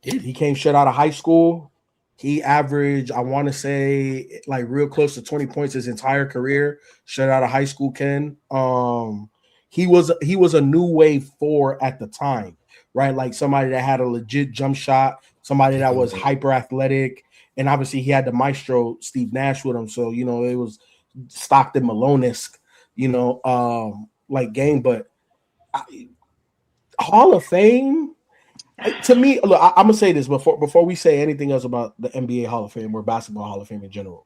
S3: He came straight out of high school. He averaged, I want to say, like real close to 20 points his entire career, straight out of high school. Ken, he was a new wave 4 at the time, right? Like somebody that had a legit jump shot, somebody that was hyper athletic, and obviously he had the maestro Steve Nash with him. So it was Stockton Malone-esque, like game. But Hall of Fame. To me, look, I'm gonna say this before we say anything else about the NBA Hall of Fame or Basketball Hall of Fame in general.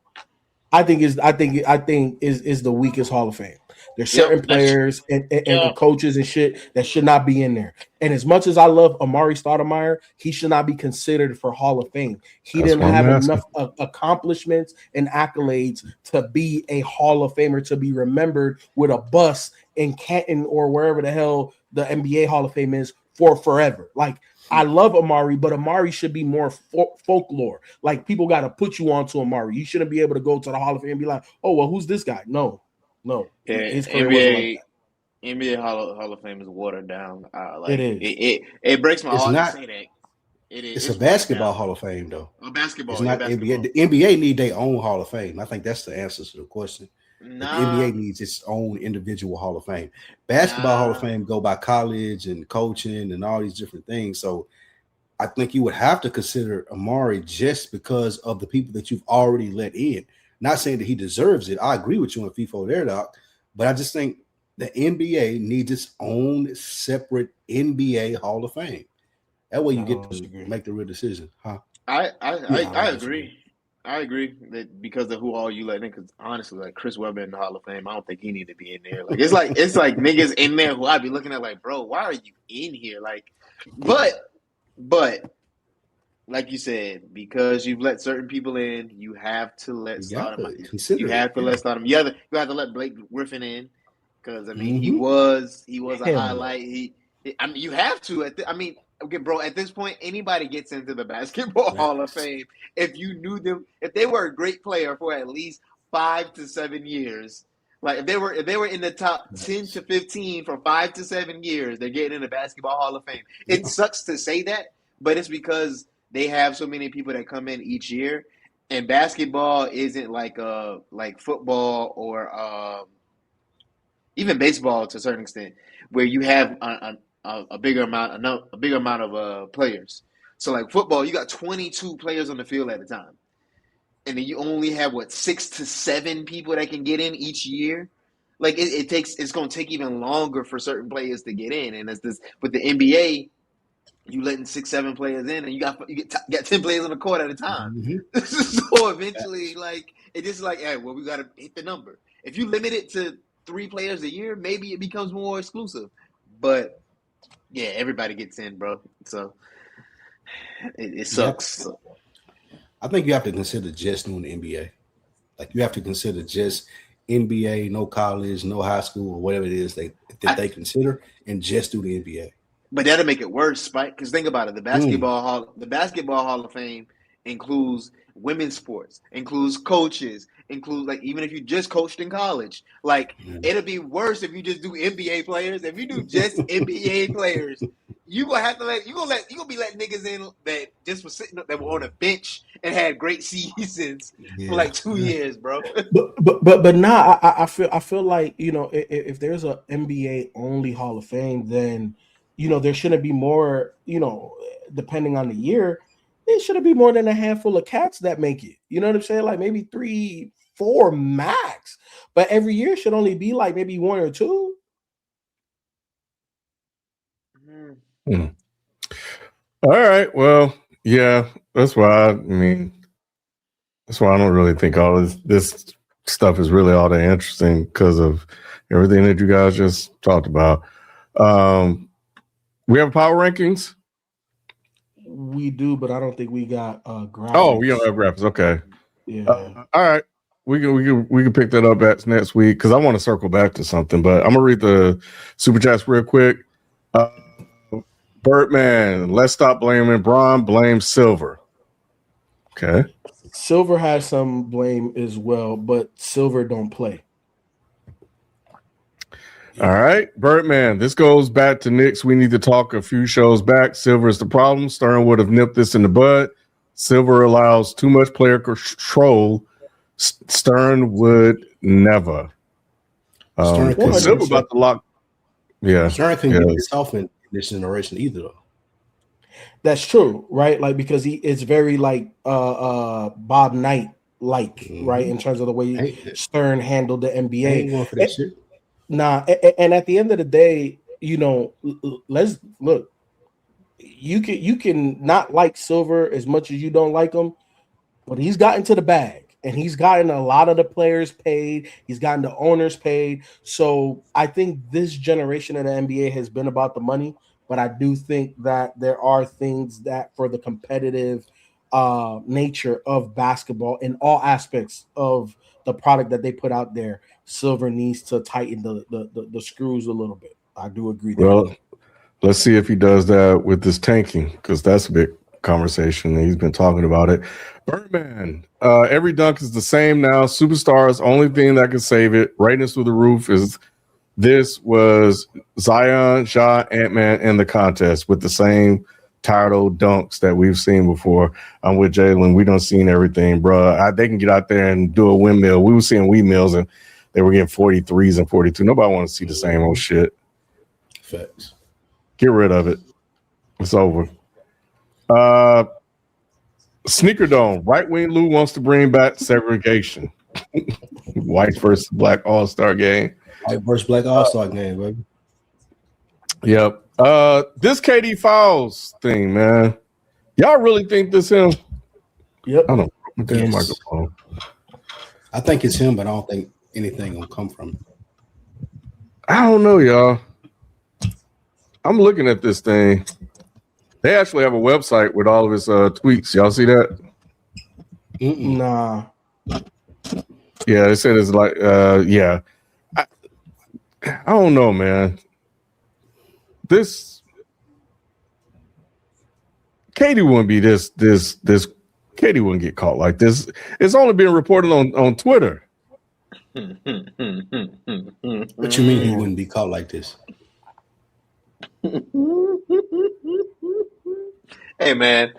S3: I think is the weakest Hall of Fame. There's certain players and coaches and shit that should not be in there. And as much as I love Amar'e Stoudemire, he should not be considered for Hall of Fame. He didn't have enough accomplishments and accolades to be a Hall of Famer, to be remembered with a bus in Canton or wherever the hell the NBA Hall of Fame is for forever. Like, I love Amar'e, but Amar'e should be more folklore. Like, people got to put you onto Amar'e. You shouldn't be able to go to the Hall of Fame and be like, oh, well, who's this guy? No.
S5: Yeah, NBA Hall of Fame is watered down.
S3: It is.
S5: It breaks my heart to say that.
S4: It's a basketball Hall of Fame, though.
S5: Basketball.
S4: It's not
S5: basketball.
S4: NBA. The NBA need their own Hall of Fame. I think that's the answer to the question. Nah. The NBA needs its own individual Hall of Fame. Basketball Hall of Fame go by college and coaching and all these different things. So I think you would have to consider Amar'e just because of the people that you've already let in. Not saying that he deserves it. I agree with you on FIFO there, Doc. But I just think the NBA needs its own separate NBA Hall of Fame. That way you get to make the real decision. Huh?
S5: I agree. I agree that because of who all you let in, because honestly, like Chris Webber in the Hall of Fame, I don't think he need to be in there. Like it's like niggas in there who I'd be looking at like, bro, why are you in here? Like, but like you said, because you've let certain people in, you have to let Stoudemire. You have to let Stoudemire. You have to let Blake Griffin in because he was a highlight. You have to. Okay, bro, at this point, anybody gets into the Basketball Hall of Fame if you knew them, if they were a great player for at least 5 to 7 years. Like if they were in the top 10 to 15 for 5 to 7 years, they're getting in the Basketball Hall of Fame. It sucks to say that, but it's because they have so many people that come in each year, and basketball isn't like football or even baseball to a certain extent, where you have a bigger amount of players. So like football, you got 22 players on the field at a time, and then you only have 6 to 7 people that can get in each year. Like it's going to take even longer for certain players to get in. And with the NBA, you letting 6, 7 players in, and you got 10 players on the court at a time. Mm-hmm. So eventually, like it's just like, hey, well, we got to hit the number. If you limit it to 3 players a year, maybe it becomes more exclusive. But yeah, everybody gets in, bro. So it sucks.
S4: I think you have to consider just doing the NBA. Like you have to consider just NBA, no college, no high school, or whatever it is they consider, and just do the NBA.
S5: But that'll make it worse, Spike. Because think about it: the Basketball Hall of Fame includes women's sports, includes coaches, include like even if you just coached in college, like it'll be worse if you just do NBA players. If you do just NBA players, you gonna be letting niggas in that just was sitting that were on a bench and had great seasons for like 2 years, bro.
S3: But now I feel like, you know, if there's a NBA only Hall of Fame, then, you know, there shouldn't be more, you know, depending on the year, it shouldn't be more than a handful of cats that make it. You know what I'm saying? Like maybe 3, 4 max. But every year should only be like maybe 1 or 2.
S2: All right. Well, yeah, that's why I don't really think all this stuff is really all that interesting because of everything that you guys just talked about. We have power rankings.
S3: We do, but I don't think we got graphics.
S2: Oh, we don't have graphics. Okay.
S3: Yeah.
S2: All right. We can pick that up next week because I want to circle back to something, but I'm gonna read the super chats real quick. Birdman, let's stop blaming Bron, blame Silver. Okay.
S3: Silver has some blame as well, but Silver don't play.
S2: All right, Birdman, this goes back to Knicks. We need to talk a few shows back. Silver is the problem. Stern would have nipped this in the bud. Silver allows too much player control. Stern would never. Silver about to lock. Yeah.
S4: Stern can get himself in this generation either, though.
S3: That's true, right? Like because it's very like Bob Knight like, right, in terms of the way Stern handled the NBA.
S4: I ain't going for that shit.
S3: Nah, and at the end of the day, you know, let's look. You can not like Silver as much as you don't like him, but he's gotten to the bag and he's gotten a lot of the players paid. He's gotten the owners paid. So I think this generation of the NBA has been about the money, but I do think that there are things that for the competitive nature of basketball in all aspects of the product that they put out there, Silver needs to tighten the screws a little bit. I do agree.
S2: Well, let's see if he does that with this tanking, because that's a big conversation. He's been talking about it. Birdman, every dunk is the same now. Superstars, only thing that can save it. Ratings through the roof is this was Zion, Ja, Ant-Man in the contest with the same tired old dunks that we've seen before. I'm with Jalen. We don't seen everything, bro. They can get out there and do a windmill. We were seeing windmills and they were getting 43s and 42. Nobody wants to see the same old shit.
S4: Facts.
S2: Get rid of it. It's over. Sneaker Dome. Right wing Lou wants to bring back segregation. White versus black all-star game.
S4: White versus black all-star game, baby.
S2: Yep. This KD Fouls thing, man. Y'all really think this him?
S3: Yep.
S2: I don't know. Yes. Microphone.
S4: I think it's him, but I don't think anything will come from him.
S2: I don't know, y'all. I'm looking at this thing. They actually have a website with all of his tweets. Y'all see that?
S3: Nah.
S2: Yeah, they said it's like, yeah. I don't know, man. This Katie wouldn't be this Katie wouldn't get caught like this. It's only been reported on Twitter.
S4: What you mean he wouldn't be caught like this?
S5: Hey man,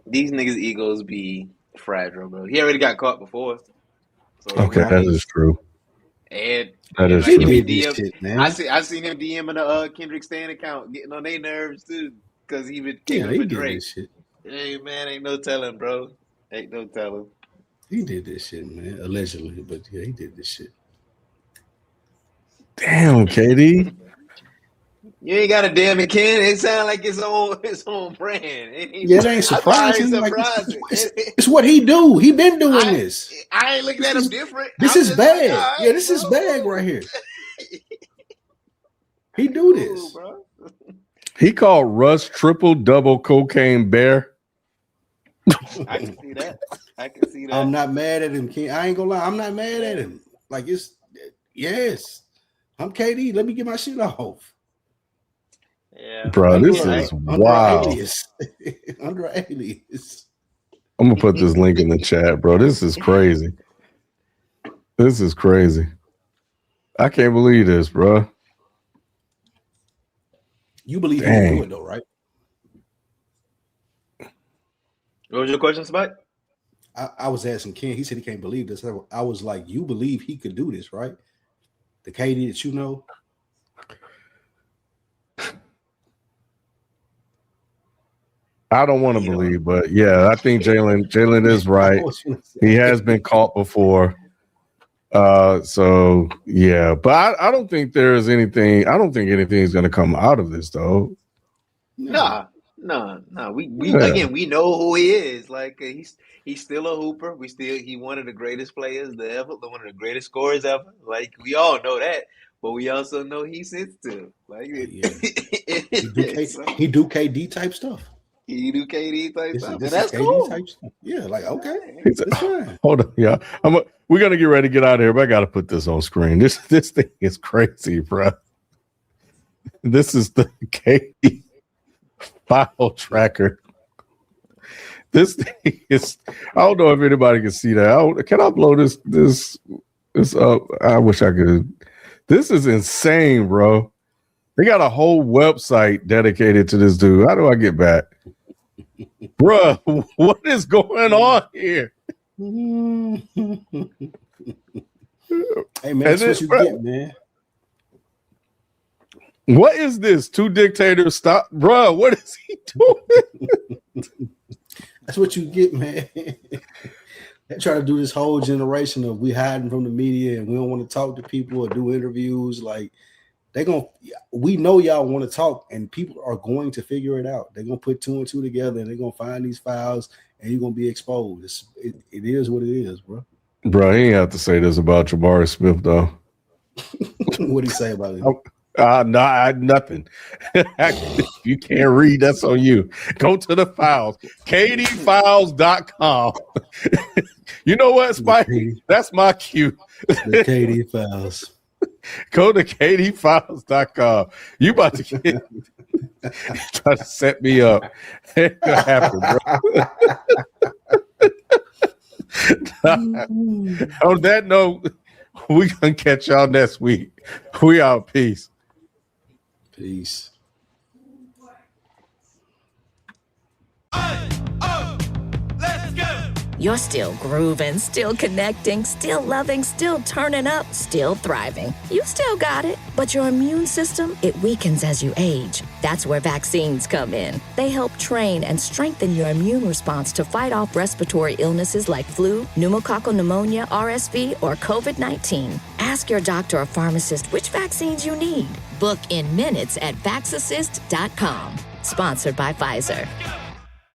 S5: these niggas' egos be fragile, bro. He already got caught before. So
S2: okay, that is true.
S5: And
S2: that is
S5: like
S2: true.
S5: Shit, man. I seen him DMing the Kendrick Stan account, getting on their nerves too, because he been came up with Drake.
S4: Shit.
S5: Hey man, ain't no telling, bro. Ain't no telling.
S4: He did this shit, man. Allegedly, but yeah, he did this shit.
S2: Damn, KD.
S5: You ain't got a damn it, Ken. It sounds like his own brand.
S4: It ain't surprising. It's what he do. He been doing this.
S5: I ain't looking at him different.
S4: This is bag. Like, yeah, this is bag right here. He do this.
S5: Bro.
S2: He called Russ triple-double cocaine bear.
S5: I can see that.
S4: I'm not mad at him, Ken. I ain't gonna lie. I'm not mad at him. Like yes. I'm KD. Let me get my shit off.
S5: Yeah,
S2: bro, this is wild.
S4: Under alias.
S2: I'm gonna put this link in the chat, bro. This is crazy. This is crazy. I can't believe this, bro.
S4: You believe he can do it though, right?
S5: What was your question, Spike?
S4: I was asking Ken. He said he can't believe this. I was like, you believe he could do this, right? The KD that you know.
S2: I don't want to believe, but yeah, I think Jalen is right. He has been caught before. So yeah, but I don't think there's anything. I don't think anything's going to come out of this though.
S5: Nah. We again, we know who he is. Like he's still a hooper. He one of the greatest players ever, one of the greatest scorers ever. Like we all know that, but we also know he's sensitive. Like
S4: he do KD type stuff.
S5: He do KD type stuff.
S4: This
S5: that's
S4: KD
S5: cool.
S4: Type stuff. Yeah, like okay.
S2: Hold on, yeah. We're gonna get ready to get out of here, but I gotta put this on screen. This thing is crazy, bro. This is the KD file tracker. This thing is. I don't know if anybody can see that. Can I blow this up? I wish I could. This is insane, bro. They got a whole website dedicated to this dude. How do I get back? Bruh, what is going on here?
S4: Hey, man, that's what you get, man.
S2: What is this? Two dictators stop. Bruh, what is he doing?
S4: That's what you get, man. They try to do this whole generation of we hiding from the media and we don't want to talk to people or do interviews. Like, we know y'all want to talk and people are going to figure it out. They're going to put 2 and 2 together and they're going to find these files and you're going to be exposed. It is what it is, bro.
S2: Bro, he ain't have to say this about Amar'e Smith, though.
S4: What did he say about it?
S2: Nothing. If you can't read, that's on you. Go to the files. KDfiles.com. You know what, Spike? That's my cue.
S4: The KD Files.
S2: Go to KDfiles.com. You about to get try to set me up. It could happen, bro. On that note, we gonna catch y'all next week. We out. Peace.
S4: Peace.
S1: You're still grooving, still connecting, still loving, still turning up, still thriving. You still got it, but your immune system, it weakens as you age. That's where vaccines come in. They help train and strengthen your immune response to fight off respiratory illnesses like flu, pneumococcal pneumonia, RSV, or COVID-19. Ask your doctor or pharmacist which vaccines you need. Book in minutes at vaxassist.com. Sponsored by Pfizer.